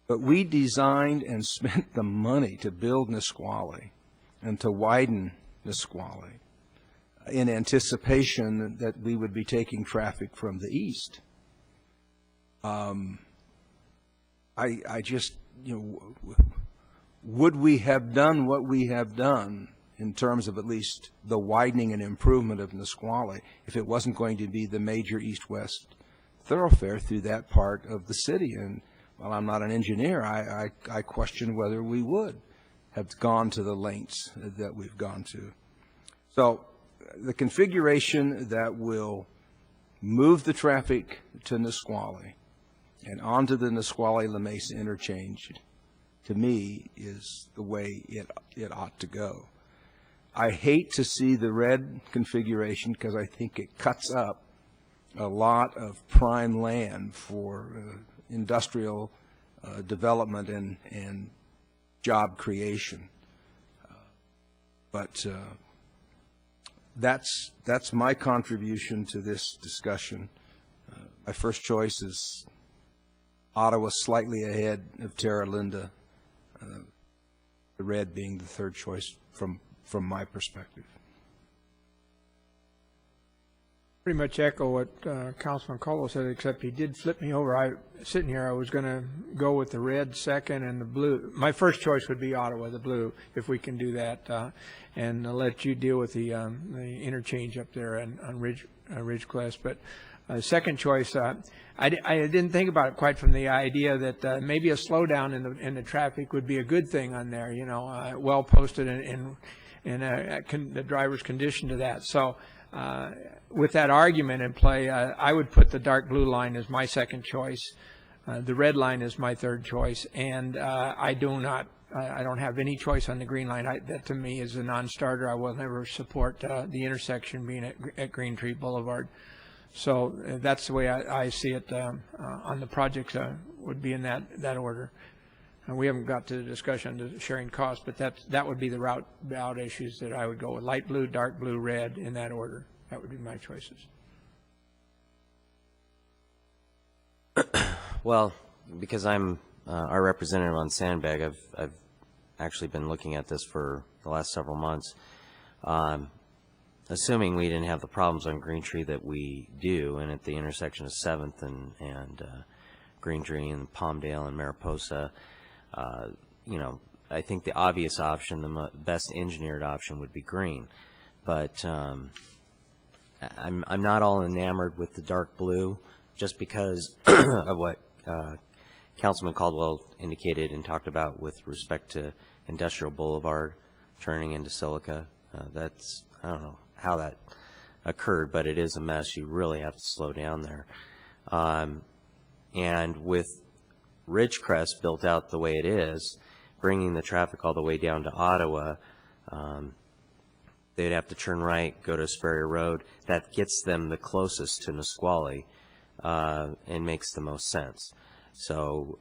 But we designed and spent the money to build Nisqually and to widen Nisqually in anticipation that we would be taking traffic from the east. I just, would we have done what we have done in terms of at least the widening and improvement of Nisqually if it wasn't going to be the major east-west thoroughfare through that part of the city? And while I'm not an engineer, I question whether we would have gone to the lengths that we've gone to. So the configuration that will move the traffic to Nisqually and onto the Nisqually-La Mesa interchange, to me, is the way it ought to go. I hate to see the red configuration because I think it cuts up a lot of prime land for industrial development and job creation. But that's my contribution to this discussion. My first choice is Ottawa, slightly ahead of Terra Linda, the red being the third choice from my perspective. Pretty much echo what Councilman Caldwell said, except he did flip me over. Sitting here, I was going to go with the red second and the blue. My first choice would be Ottawa, the blue, if we can do that, and I'll let you deal with the interchange up there on Ridgecrest. But second choice, I didn't think about it quite from the idea that maybe a slowdown in the traffic would be a good thing on there. You know, well posted and the driver's conditioned to that. So. With that argument in play, I would put the dark blue line as my second choice. The red line is my third choice, and I don't have any choice on the green line. That to me is a non-starter. I will never support the intersection being at Green Tree Boulevard. So that's the way I see it on the projects. Would be in that order. We haven't got to the discussion of sharing costs, but that would be the route issues that I would go with: light blue, dark blue, red, in that order. That would be my choices. Well, because I'm our representative on Sandbag, I've actually been looking at this for the last several months. Assuming we didn't have the problems on Green Tree that we do, and at the intersection of 7th and Green Tree and Palmdale and Mariposa, you know, I think the obvious option, the best engineered option, would be green. But I'm not all enamored with the dark blue, just because of what Councilman Caldwell indicated and talked about with respect to Industrial Boulevard turning into Silica. That's, I don't know how that occurred, but it is a mess. You really have to slow down there. And with Ridgecrest built out the way it is, bringing the traffic all the way down to Ottawa, they'd have to turn right, go to Asperia Road. That gets them the closest to Nisqually and makes the most sense. So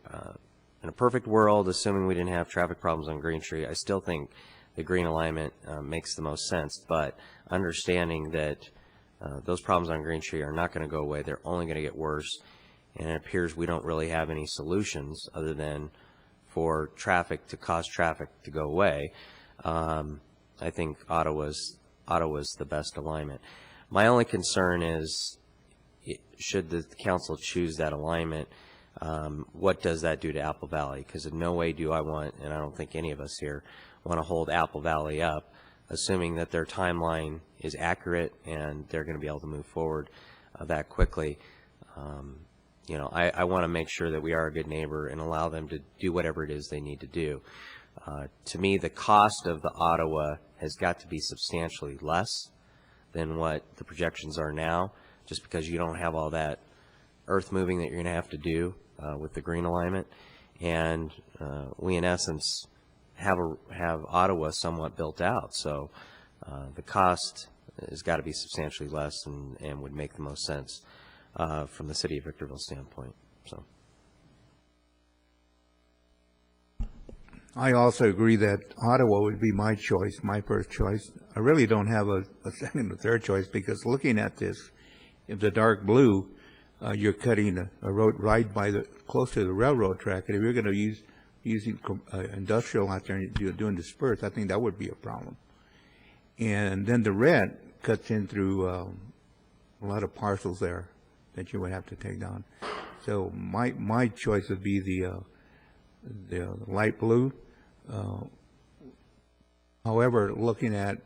in a perfect world, assuming we didn't have traffic problems on Green Tree, I still think the green alignment makes the most sense. But understanding that those problems on Green Tree are not going to go away, they're only going to get worse. And it appears we don't really have any solutions other than for traffic to cause traffic to go away. I think Ottawa's the best alignment. My only concern is, should the council choose that alignment, what does that do to Apple Valley? Because in no way do I want, and I don't think any of us here, want to hold Apple Valley up, assuming that their timeline is accurate and they're going to be able to move forward that quickly. You know, I want to make sure that we are a good neighbor and allow them to do whatever it is they need to do. To me, the cost of the Ottawa has got to be substantially less than what the projections are now, just because you don't have all that earth moving that you're going to have to do with the green alignment. And we, in essence, have Ottawa somewhat built out. So the cost has got to be substantially less and would make the most sense from the city of Victorville standpoint. So. I also agree that Ottawa would be my choice, my first choice. I really don't have a second or third choice, because looking at this, if the dark blue, you're cutting a road right by close to the railroad track, and if you're going to using industrial out there and doing disperse, I think that would be a problem. And then the red cuts in through a lot of parcels there that you would have to take down. So my choice would be the light blue. However, looking at,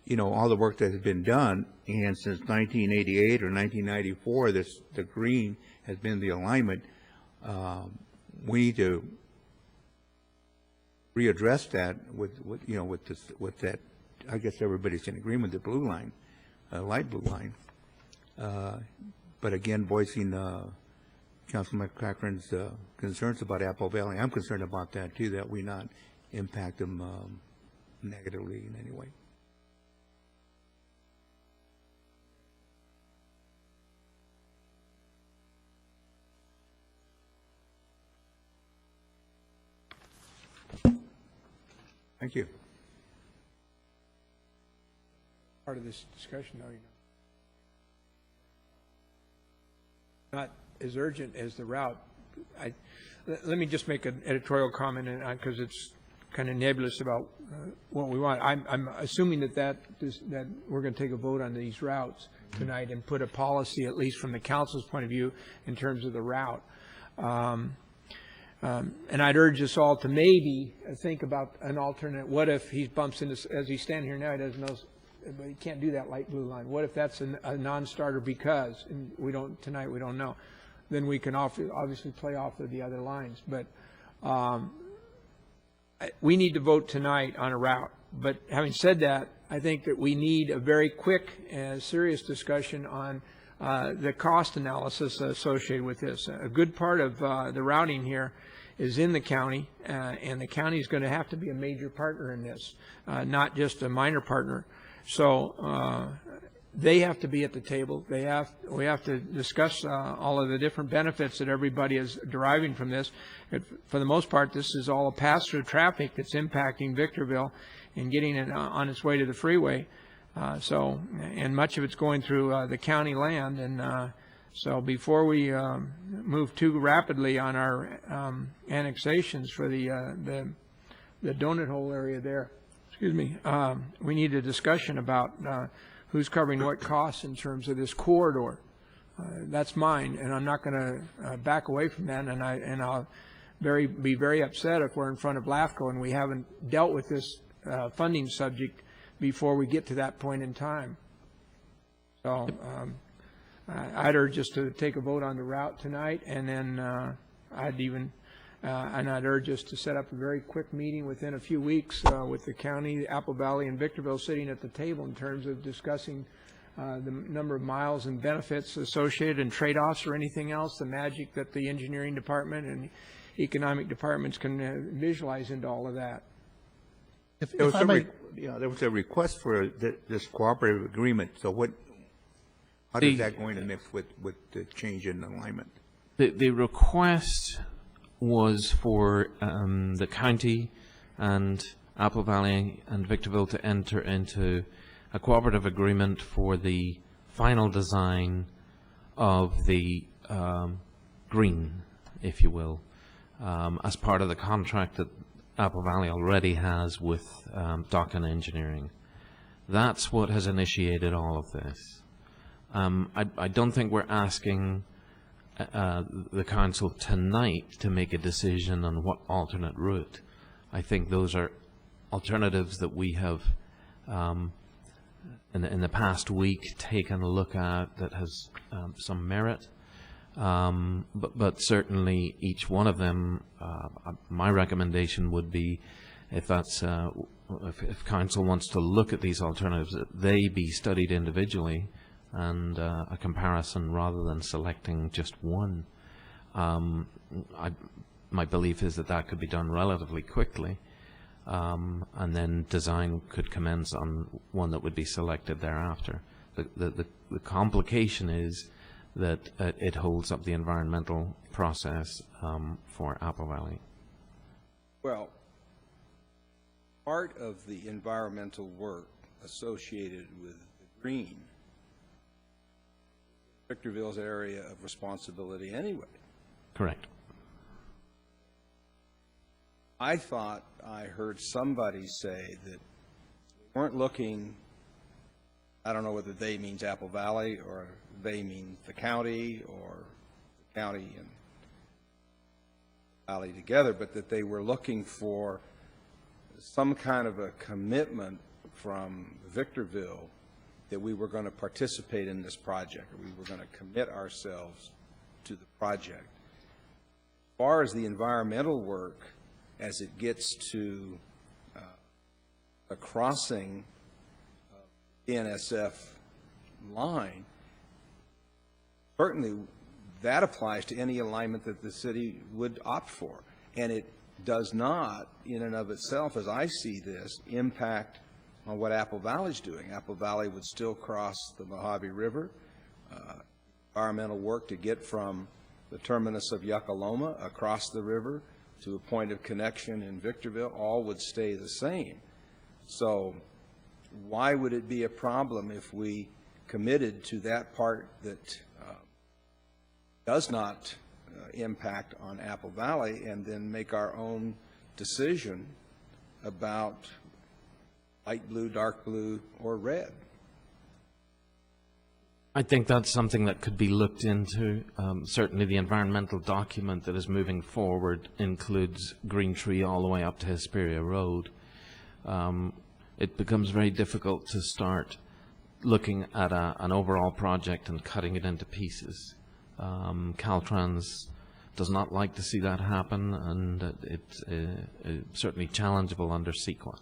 you know, all the work that has been done, and since 1988 or 1994, the green has been the alignment. We need to readdress that with that. I guess everybody's in agreement with the blue line, light blue line. But again, voicing Councilman McCracken's concerns about Apple Valley, I'm concerned about that too, that we not impact them negatively in any way. Thank you. Part of this discussion, though, you know, not as urgent as the route. Let me just make an editorial comment, because it's kind of nebulous about what we want. I'm assuming that we're going to take a vote on these routes tonight and put a policy, at least from the council's point of view, in terms of the route. And I'd urge us all to maybe think about an alternate. What if he bumps into, as he's standing here now, he doesn't know, but he can't do that light blue line. What if that's a non-starter because, and we don't, tonight we don't know. Then we can obviously play off of the other lines. But we need to vote tonight on a route. But having said that, I think that we need a very quick and serious discussion on the cost analysis associated with this. A good part of the routing here is in the county, and the county is going to have to be a major partner in this, not just a minor partner. So they have to be at the table. We have to discuss all of the different benefits that everybody is deriving from this. For the most part, this is all a pass-through traffic that's impacting Victorville and getting it on its way to the freeway. And much of it's going through the county land. And so before we move too rapidly on our annexations for the donut hole area there, we need a discussion about who's covering what costs in terms of this corridor. That's mine, and I'm not going to back away from that. And I'll be very upset if we're in front of LAFCO and we haven't dealt with this funding subject before we get to that point in time. So I'd urge us to take a vote on the route tonight, and then I'd urge us to set up a very quick meeting within a few weeks with the county, Apple Valley, and Victorville sitting at the table in terms of discussing the number of miles and benefits associated and trade-offs or anything else, the magic that the engineering department and economic departments can visualize into all of that. There was a request for this cooperative agreement. So how is that going to mix with the change in alignment? The request was for the county and Apple Valley and Victorville to enter into a cooperative agreement for the final design of the green, if you will, as part of the contract that Apple Valley already has with Dockin Engineering. That's what has initiated all of this. I don't think we're asking the council tonight to make a decision on what alternate route. I think those are alternatives that we have in the past week taken a look at that has some merit. But certainly each one of them, my recommendation would be, if council wants to look at these alternatives, that they be studied individually and a comparison rather than selecting just one. My belief is that could be done relatively quickly, and then design could commence on one that would be selected thereafter. The complication is that it holds up the environmental process for Apple Valley. Well, part of the environmental work associated with the green, Victorville's area of responsibility anyway. Correct. I thought I heard somebody say that we weren't looking, I don't know whether they means Apple Valley or they mean the county or the county and Valley together, but that they were looking for some kind of a commitment from Victorville that we were going to participate in this project, or we were going to commit ourselves to the project. As far as the environmental work, as it gets to a crossing of the NSF line, certainly that applies to any alignment that the city would opt for. And it does not, in and of itself, as I see this, impact on what Apple Valley's doing. Apple Valley would still cross the Mojave River. Environmental work to get from the terminus of Yucca-Loma across the river to a point of connection in Victorville, all would stay the same. So why would it be a problem if we committed to that part that does not impact on Apple Valley, and then make our own decision about light blue, dark blue, or red? I think that's something that could be looked into. Certainly the environmental document that is moving forward includes Green Tree all the way up to Hesperia Road. It becomes very difficult to start looking at an overall project and cutting it into pieces. Caltrans does not like to see that happen, and it's certainly challengeable under CEQA.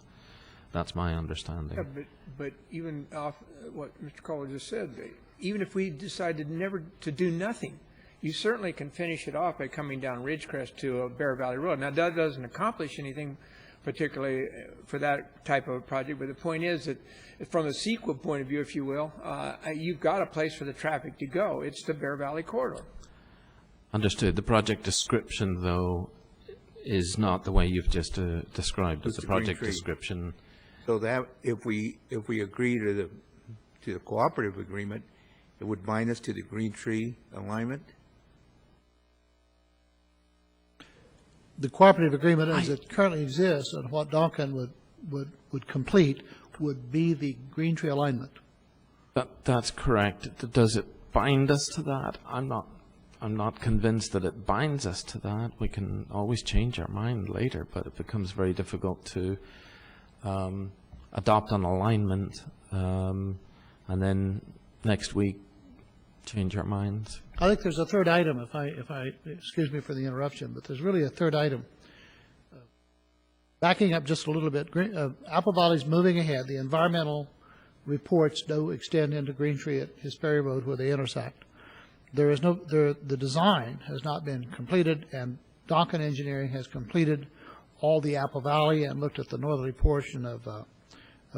That's my understanding. Yeah, but even off what Mr. Kohler just said, even if we decided never to do nothing, you certainly can finish it off by coming down Ridgecrest to Bear Valley Road. Now, that doesn't accomplish anything particularly for that type of a project, but the point is that from a CEQA point of view, if you will, you've got a place for the traffic to go. It's the Bear Valley Corridor. Understood. The project description, though, is not the way you've just described it. It's The a green project tree. description. So that, if we agree to the cooperative agreement, it would bind us to the Green Tree alignment? The cooperative agreement as it currently exists and what Duncan would complete would be the Green Tree alignment. That's correct. Does it bind us to that? I'm not convinced that it binds us to that. We can always change our mind later, but it becomes very difficult to adopt an alignment and then next week change our minds. I think there's a third item, if I excuse me for the interruption, but there's really a third item. Backing up just a little bit, Apple Valley's moving ahead. The environmental reports do extend into Green Tree at Hesperia Road where they intersect. The design has not been completed, and Duncan Engineering has completed all the Apple Valley and looked at the northerly portion of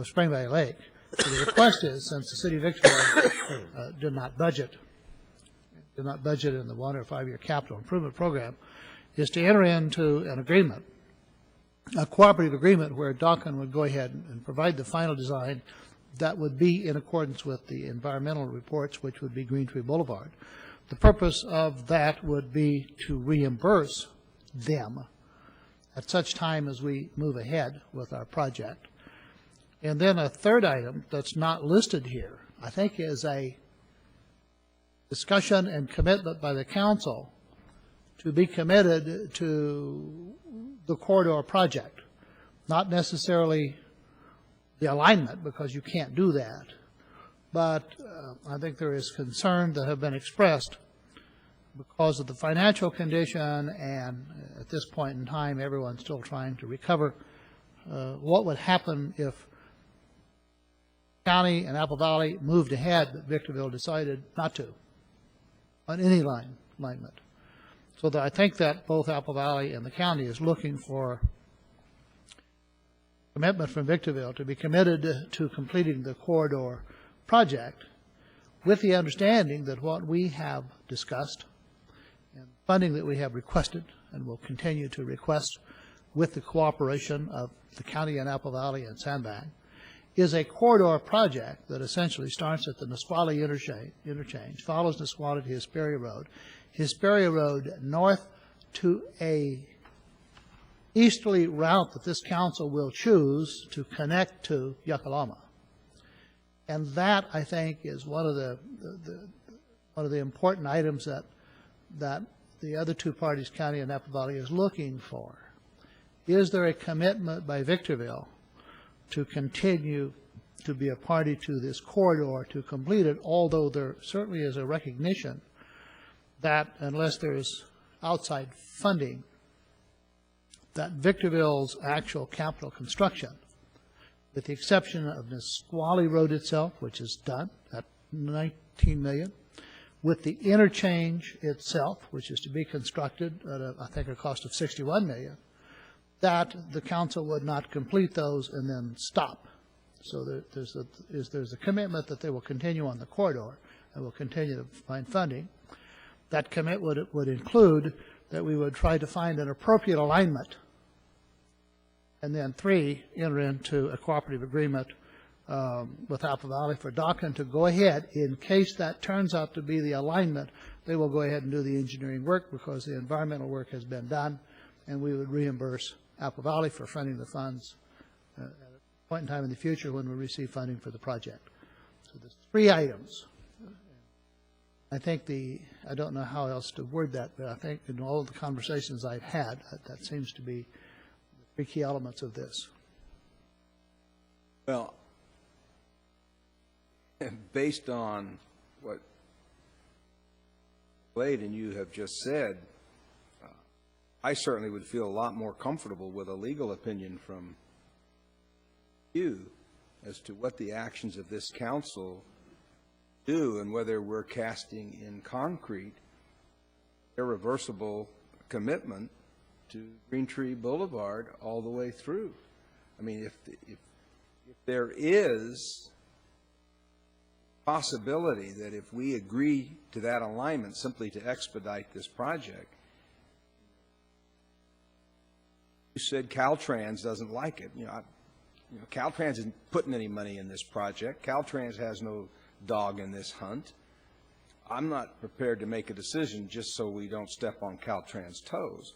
Spring Valley Lake. So the request is, since the city of Victorville did not budget in the 1 or 5 year capital improvement program, is to enter into an agreement, a cooperative agreement where Duncan would go ahead and provide the final design that would be in accordance with the environmental reports, which would be Green Tree Boulevard. The purpose of that would be to reimburse them at such time as we move ahead with our project. And then a third item that's not listed here, I think, is a discussion and commitment by the council to be committed to the corridor project, not necessarily the alignment, because you can't do that. But I think there is concern that have been expressed because of the financial condition, and at this point in time, everyone's still trying to recover what would happen if County and Apple Valley moved ahead, but Victorville decided not to on any alignment. So that I think that both Apple Valley and the county is looking for commitment from Victorville to be committed to completing the corridor project, with the understanding that what we have discussed and funding that we have requested and will continue to request with the cooperation of the county and Apple Valley and Sandbag is a corridor project that essentially starts at the Nisqually interchange, follows Nisqually to Hesperia Road north to a easterly route that this council will choose to connect to Yakalama. And that, I think, is one of the important items that the other two parties, county and Apple Valley, is looking for. Is there a commitment by Victorville to continue to be a party to this corridor to complete it, although there certainly is a recognition that unless there's outside funding, that Victorville's actual capital construction, with the exception of Nisqually Road itself, which is done at $19 million, with the interchange itself, which is to be constructed at I think a cost of $61 million, that the council would not complete those and then stop. So there's a commitment that they will continue on the corridor and will continue to find funding. That commitment would include that we would try to find an appropriate alignment, and then 3, enter into a cooperative agreement with Apple Valley for Duncan to go ahead. In case that turns out to be the alignment, they will go ahead and do the engineering work because the environmental work has been done, and we would reimburse Apple Valley for funding the funds at a point in time in the future when we receive funding for the project. So there's 3 items. I think I don't know how else to word that, but I think in all of the conversations I've had, that seems to be the three key elements of this. Well, based on what Blade and you have just said, I certainly would feel a lot more comfortable with a legal opinion from you as to what the actions of this council do and whether we're casting in concrete irreversible commitment to Green Tree Boulevard all the way through. I mean, if there is possibility that if we agree to that alignment simply to expedite this project, you said Caltrans doesn't like it. Caltrans isn't putting any money in this project. Caltrans has no dog in this hunt. I'm not prepared to make a decision just so we don't step on Caltrans' toes,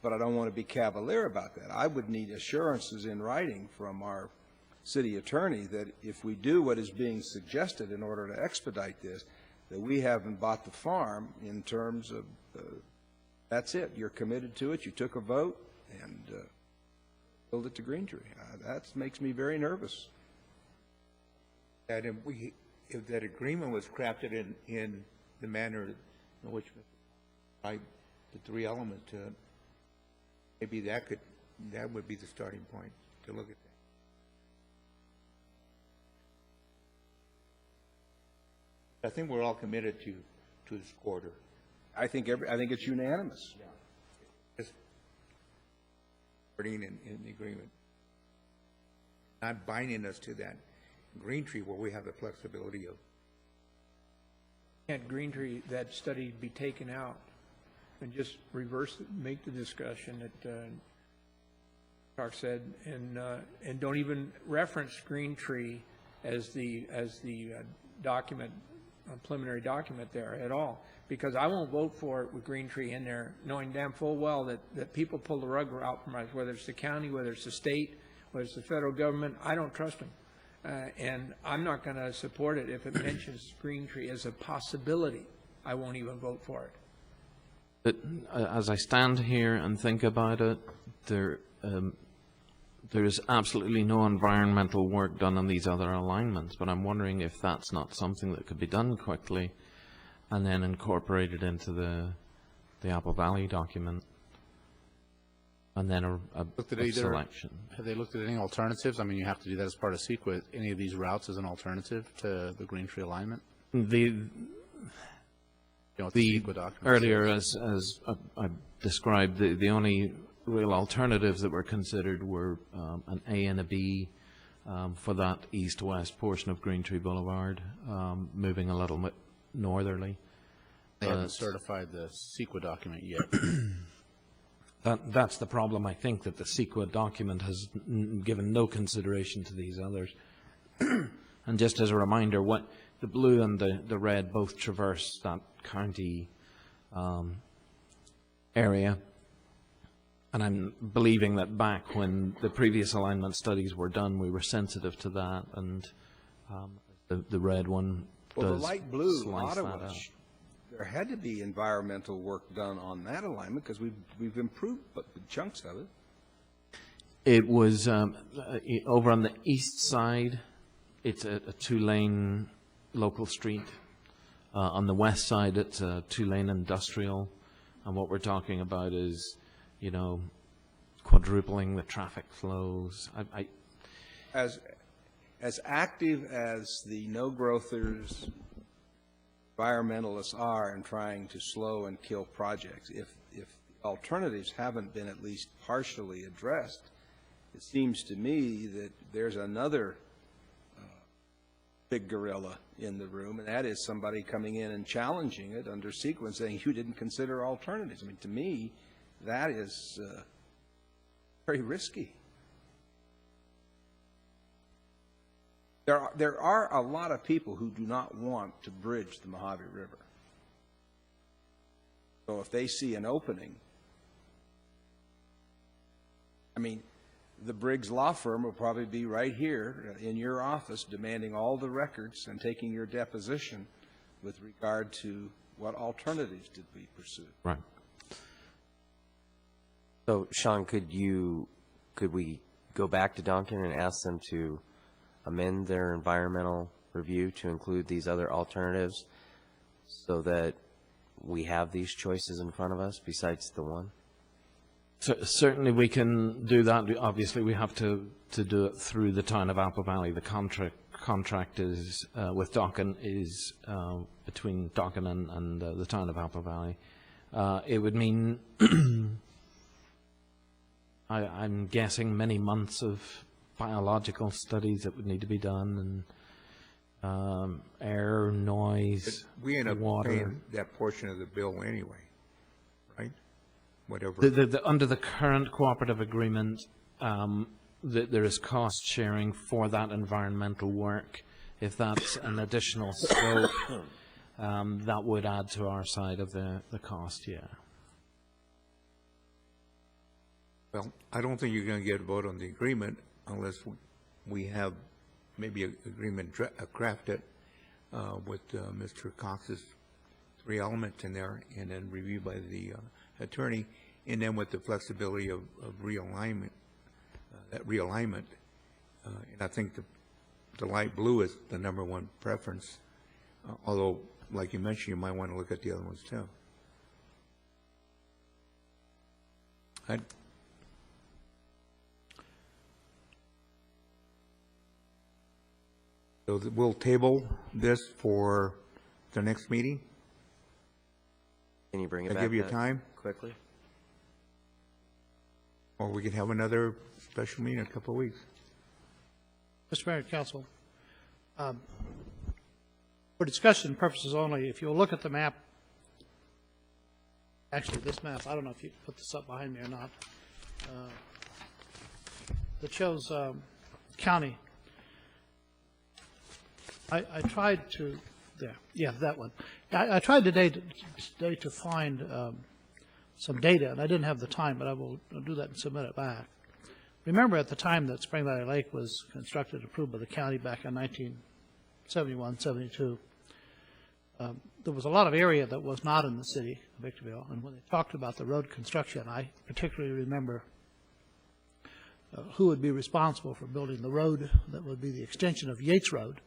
but I don't want to be cavalier about that. I would need assurances in writing from our city attorney that if we do what is being suggested in order to expedite this, that we haven't bought the farm in terms of, that's it, you're committed to it, you took a vote, and build it to Green Tree. That makes me very nervous. And if that agreement was crafted in the manner in which the three elements to it, maybe that would be the starting point to look at that. I think we're all committed to this quarter. I think it's unanimous. Yeah. Just in the agreement, not binding us to that Green Tree where we have the flexibility of. Can't Green Tree, that study be taken out and just reverse it, make the discussion that Clark said, and don't even reference Green Tree as the document, preliminary document there at all, because I won't vote for it with Green Tree in there, knowing damn full well that people pull the rug out from us, whether it's the county, whether it's the state, whether it's the federal government. I don't trust them. And I'm not going to support it if it mentions Green Tree as a possibility. I won't even vote for it. But as I stand here and think about it, there is absolutely no environmental work done on these other alignments, but I'm wondering if that's not something that could be done quickly and then incorporated into the Apple Valley document, and then a selection. Have they looked at any alternatives? I mean, you have to do that as part of CEQA. Any of these routes as an alternative to the Green Tree alignment? The CEQA document earlier, as I described, the only real alternatives that were considered were an A and a B for that east-west portion of Green Tree Boulevard, moving a little bit northerly. They haven't certified the CEQA document yet. That's the problem. I think that the CEQA document has given no consideration to these others. And just as a reminder, what the blue and the red both traverse that county area. And I'm believing that back when the previous alignment studies were done, we were sensitive to that, and the red one does. Well, the light blue, Ottawa, there had to be environmental work done on that alignment because we've improved chunks of it. It was over on the east side. It's a two-lane local street. On the west side, it's a two-lane industrial, and what we're talking about is, quadrupling the traffic flows. As active as the no-growthers, environmentalists are in trying to slow and kill projects, if alternatives haven't been at least partially addressed, it seems to me that there's another big gorilla in the room, and that is somebody coming in and challenging it under sequence, saying you didn't consider alternatives. I mean, to me, that is very risky. There are a lot of people who do not want to bridge the Mojave River. So if they see an opening, I mean, the Briggs Law Firm will probably be right here in your office demanding all the records and taking your deposition with regard to what alternatives did we pursue. Right. So, Sean, could we go back to Duncan and ask them to amend their environmental review to include these other alternatives so that we have these choices in front of us besides the one? So certainly we can do that. Obviously, we have to do it through the town of Apple Valley. The contract is with Duncan is between Duncan and the town of Apple Valley. It would mean I'm guessing many months of biological studies that would need to be done, and air, noise, We end up water. paying that portion of the bill anyway, right? Whatever. Under the current cooperative agreement, there is cost sharing for that environmental work. If that's an additional scope, that would add to our side of the cost, yeah. Well, I don't think you're going to get a vote on the agreement unless we have maybe an agreement crafted with Mr. Cox's 3 elements in there and then reviewed by the attorney, and then with the flexibility of realignment, and I think the light blue is the #1 preference, although, like you mentioned, you might want to look at the other ones too. So we'll table this for the next meeting? Can you bring it I'll back give you that time? quickly? Or we can have another special meeting in a couple of weeks. Mr. Mayor and Council, for discussion purposes only, if you'll look at the map, actually this map, I don't know if you can put this up behind me or not, that shows county. I tried to, there, yeah, that one. I tried today to find some data, and I didn't have the time, but I'll do that and submit it back. Remember at the time that Spring Valley Lake was constructed and approved by the county back in 1971, 72, there was a lot of area that was not in the city of Victorville, and when they talked about the road construction, I particularly remember who would be responsible for building the road that would be the extension of Yates Road.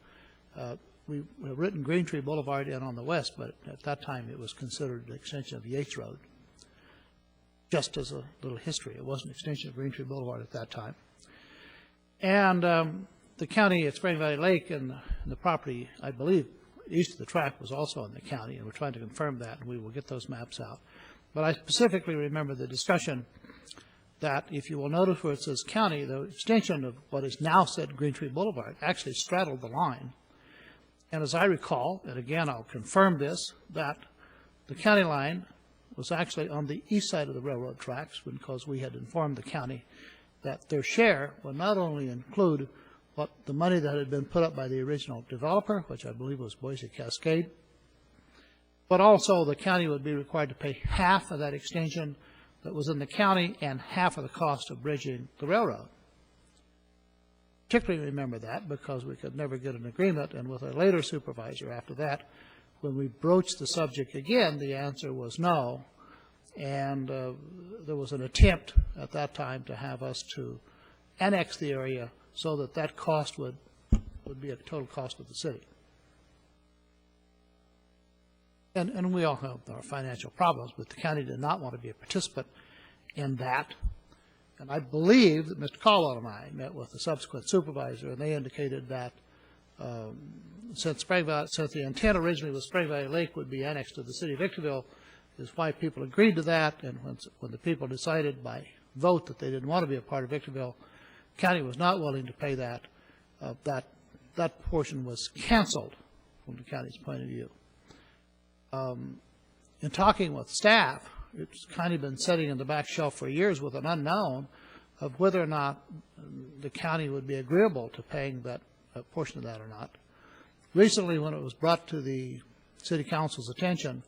We have written Green Tree Boulevard in on the west, but at that time it was considered an extension of Yates Road. Just as a little history, it was an extension of Green Tree Boulevard at that time. And the county at Spring Valley Lake and the property, I believe, east of the track was also in the county, and we're trying to confirm that, and we will get those maps out. But I specifically remember the discussion that, if you will notice where it says county, the extension of what is now said Green Tree Boulevard actually straddled the line. And as I recall, and again I'll confirm this, that the county line was actually on the east side of the railroad tracks, because we had informed the county that their share would not only include what the money that had been put up by the original developer, which I believe was Boise Cascade, but also the county would be required to pay half of that extension that was in the county and half of the cost of bridging the railroad. Particularly remember that because we could never get an agreement, and with a later supervisor after that, when we broached the subject again, the answer was no, and there was an attempt at that time to have us to annex the area so that that cost would be a total cost of the city. And we all have our financial problems, but the county did not want to be a participant in that. And I believe that Mr. Caldwell and I met with the subsequent supervisor, and they indicated that since the intent originally was Spring Valley Lake would be annexed to the city of Victorville, is why people agreed to that. And when the people decided by vote that they didn't want to be a part of Victorville, the county was not willing to pay that. That portion was canceled from the county's point of view. In talking with staff, it's kind of been sitting in the back shelf for years with an unknown of whether or not the county would be agreeable to paying that portion of that or not. Recently, when it was brought to the city council's attention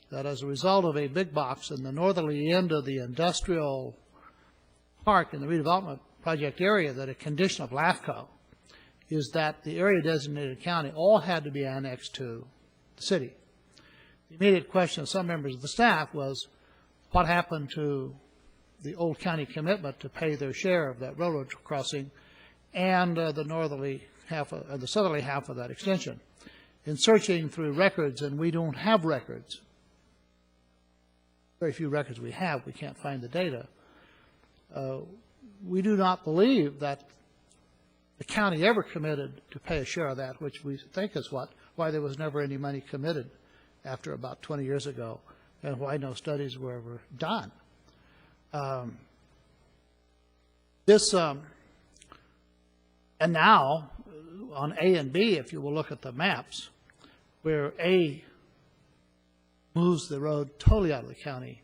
that as a result of a big box in the northerly end of the industrial park in the redevelopment project area, that a condition of LAFCO is that the area designated county all had to be annexed to the city. The immediate question of some members of the staff was, what happened to the old county commitment to pay their share of that railroad crossing and the northerly half, the southerly half of that extension? In searching through records, and we don't have records, very few records we have, we can't find the data. We do not believe that the county ever committed to pay a share of that, which we think is why there was never any money committed after about 20 years ago, and why no studies were ever done. And now, on A and B, if you will look at the maps, where A moves the road totally out of the county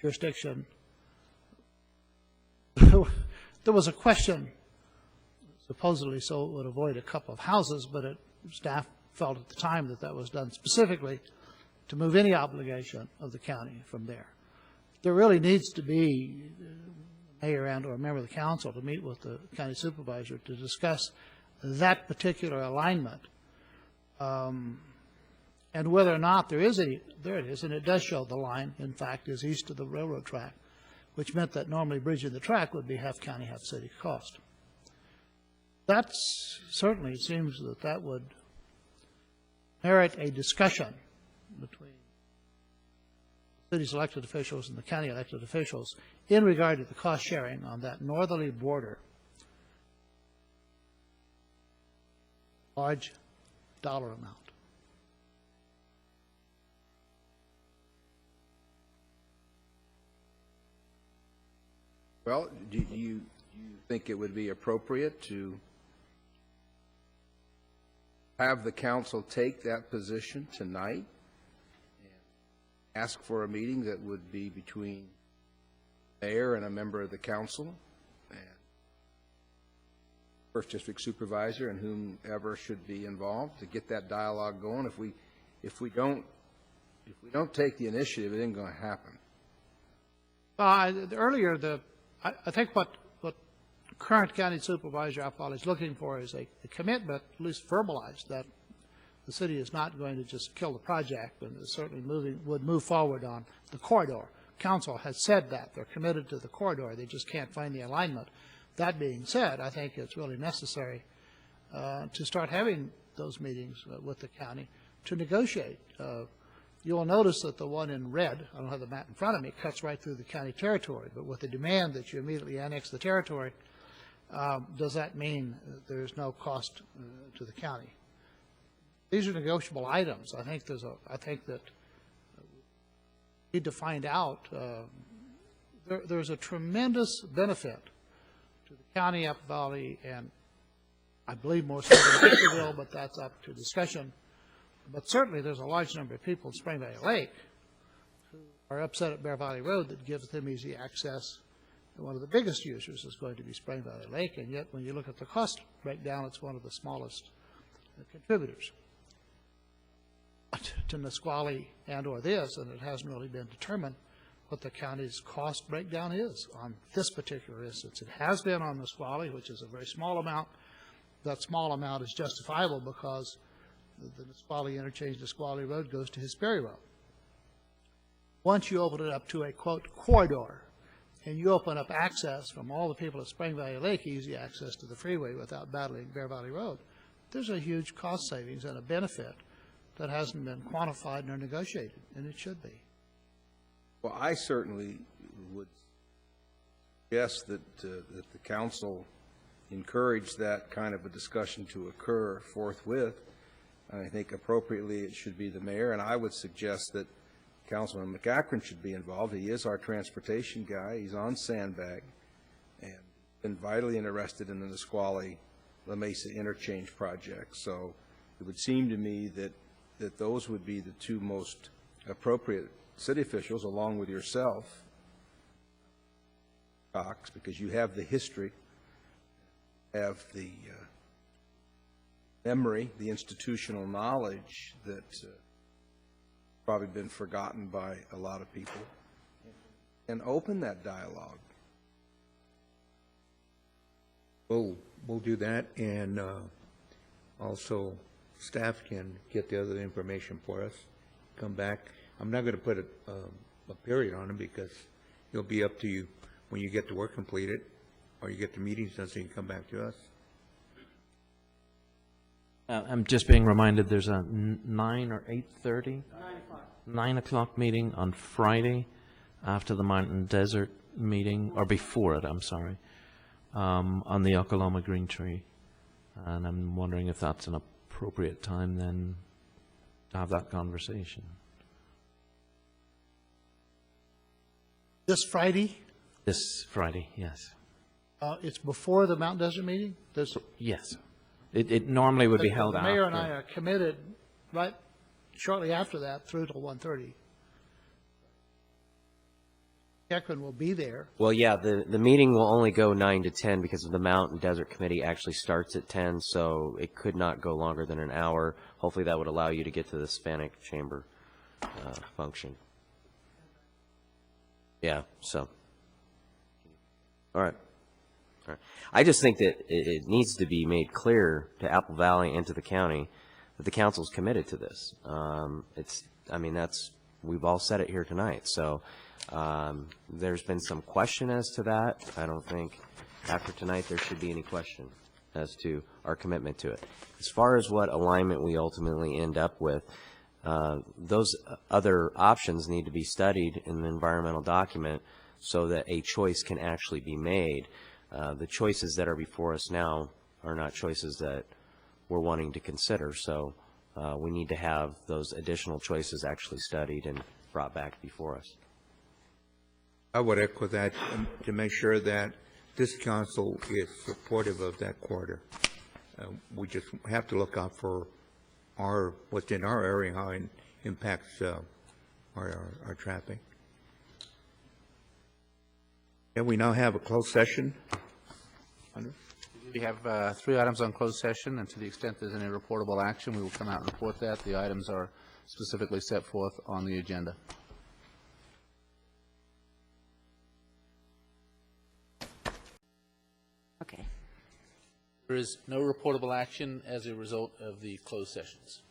jurisdiction, there was a question, supposedly so it would avoid a couple of houses, but staff felt at the time that that was done specifically to move any obligation of the county from there. There really needs to be a mayor and or a member of the council to meet with the county supervisor to discuss that particular alignment, and whether or not there is any, there it is, and it does show the line, in fact, is east of the railroad track, which meant that normally bridging the track would be half county, half city cost. That certainly seems that that would merit a discussion between the city's elected officials and the county elected officials in regard to the cost sharing on that northerly border. Large dollar amount. Well, do you think it would be appropriate to have the council take that position tonight and ask for a meeting that would be between the mayor and a member of the council and first district supervisor and whomever should be involved to get that dialogue going? If we don't take the initiative, it ain't going to happen. Earlier, I think what current county supervisor Apple is looking for is a commitment, at least verbalized, that the city is not going to just kill the project, and is certainly would move forward on the corridor. Council has said that they're committed to the corridor; they just can't find the alignment. That being said, I think it's really necessary to start having those meetings with the county to negotiate. You will notice that the one in red, I don't have the map in front of me, cuts right through the county territory, but with the demand that you immediately annex the territory, does that mean there's no cost to the county? These are negotiable items. I think that we need to find out. There's a tremendous benefit to the county, Apple Valley, and I believe more so than Victorville, but that's up to discussion. But certainly there's a large number of people in Spring Valley Lake who are upset at Bear Valley Road that gives them easy access. And one of the biggest users is going to be Spring Valley Lake, and yet when you look at the cost breakdown, it's one of the smallest contributors to Nisqually and or this, and it hasn't really been determined what the county's cost breakdown is on this particular instance. It has been on Nisqually, which is a very small amount. That small amount is justifiable because the Nisqually interchange, Nisqually Road, goes to Hesperia Road. Once you open it up to a, quote, corridor, and you open up access from all the people at Spring Valley Lake, easy access to the freeway without battling Bear Valley Road, there's a huge cost savings and a benefit that hasn't been quantified nor negotiated, and it should be. Well, I certainly would suggest that the council encourage that kind of a discussion to occur forthwith. I think appropriately it should be the mayor, and I would suggest that Councilman McAkron should be involved. He is our transportation guy. He's on Sandbag and been vitally interested in the Nisqually-La Mesa interchange project. So it would seem to me that those would be the two most appropriate city officials, along with yourself, Cox, because you have the history, have the memory, the institutional knowledge that's probably been forgotten by a lot of people, and open that dialogue. We'll do that, and also staff can get the other information for us, come back. I'm not going to put a period on it because it'll be up to you when you get the work completed or you get the meetings done, so you can come back to us. I'm just being reminded there's a 9 or 8:30? 9 o'clock meeting on Friday after the Mountain Desert meeting, or before it, I'm sorry, on the Oklahoma Green Tree. And I'm wondering if that's an appropriate time then to have that conversation. This Friday, This Friday, yes. it's before the Mount Desert meeting? Yes. It normally would be The held after. mayor and I are committed right shortly after that through till 1:30. Ekron will be there. Well, yeah, the meeting will only go 9 to 10 because of the Mountain Desert Committee actually starts at 10, so it could not go longer than an hour. Hopefully that would allow you to get to the Hispanic Chamber function. Yeah, so. All right. All right. I just think that it needs to be made clear to Apple Valley and to the county that the council's committed to this. We've all said it here tonight, so there's been some question as to that. I don't think after tonight there should be any question as to our commitment to it. As far as what alignment we ultimately end up with, those other options need to be studied in the environmental document so that a choice can actually be made. The choices that are before us now are not choices that we're wanting to consider, so we need to have those additional choices actually studied and brought back before us. I would echo that to make sure that this council is supportive of that corridor. We just have to look out for what's in our area, how it impacts our traffic. And we now have a closed session. We have 3 items on closed session, and to the extent there's any reportable action, we will come out and report that. The items are specifically set forth on the agenda. Okay. There is no reportable action as a result of the closed sessions.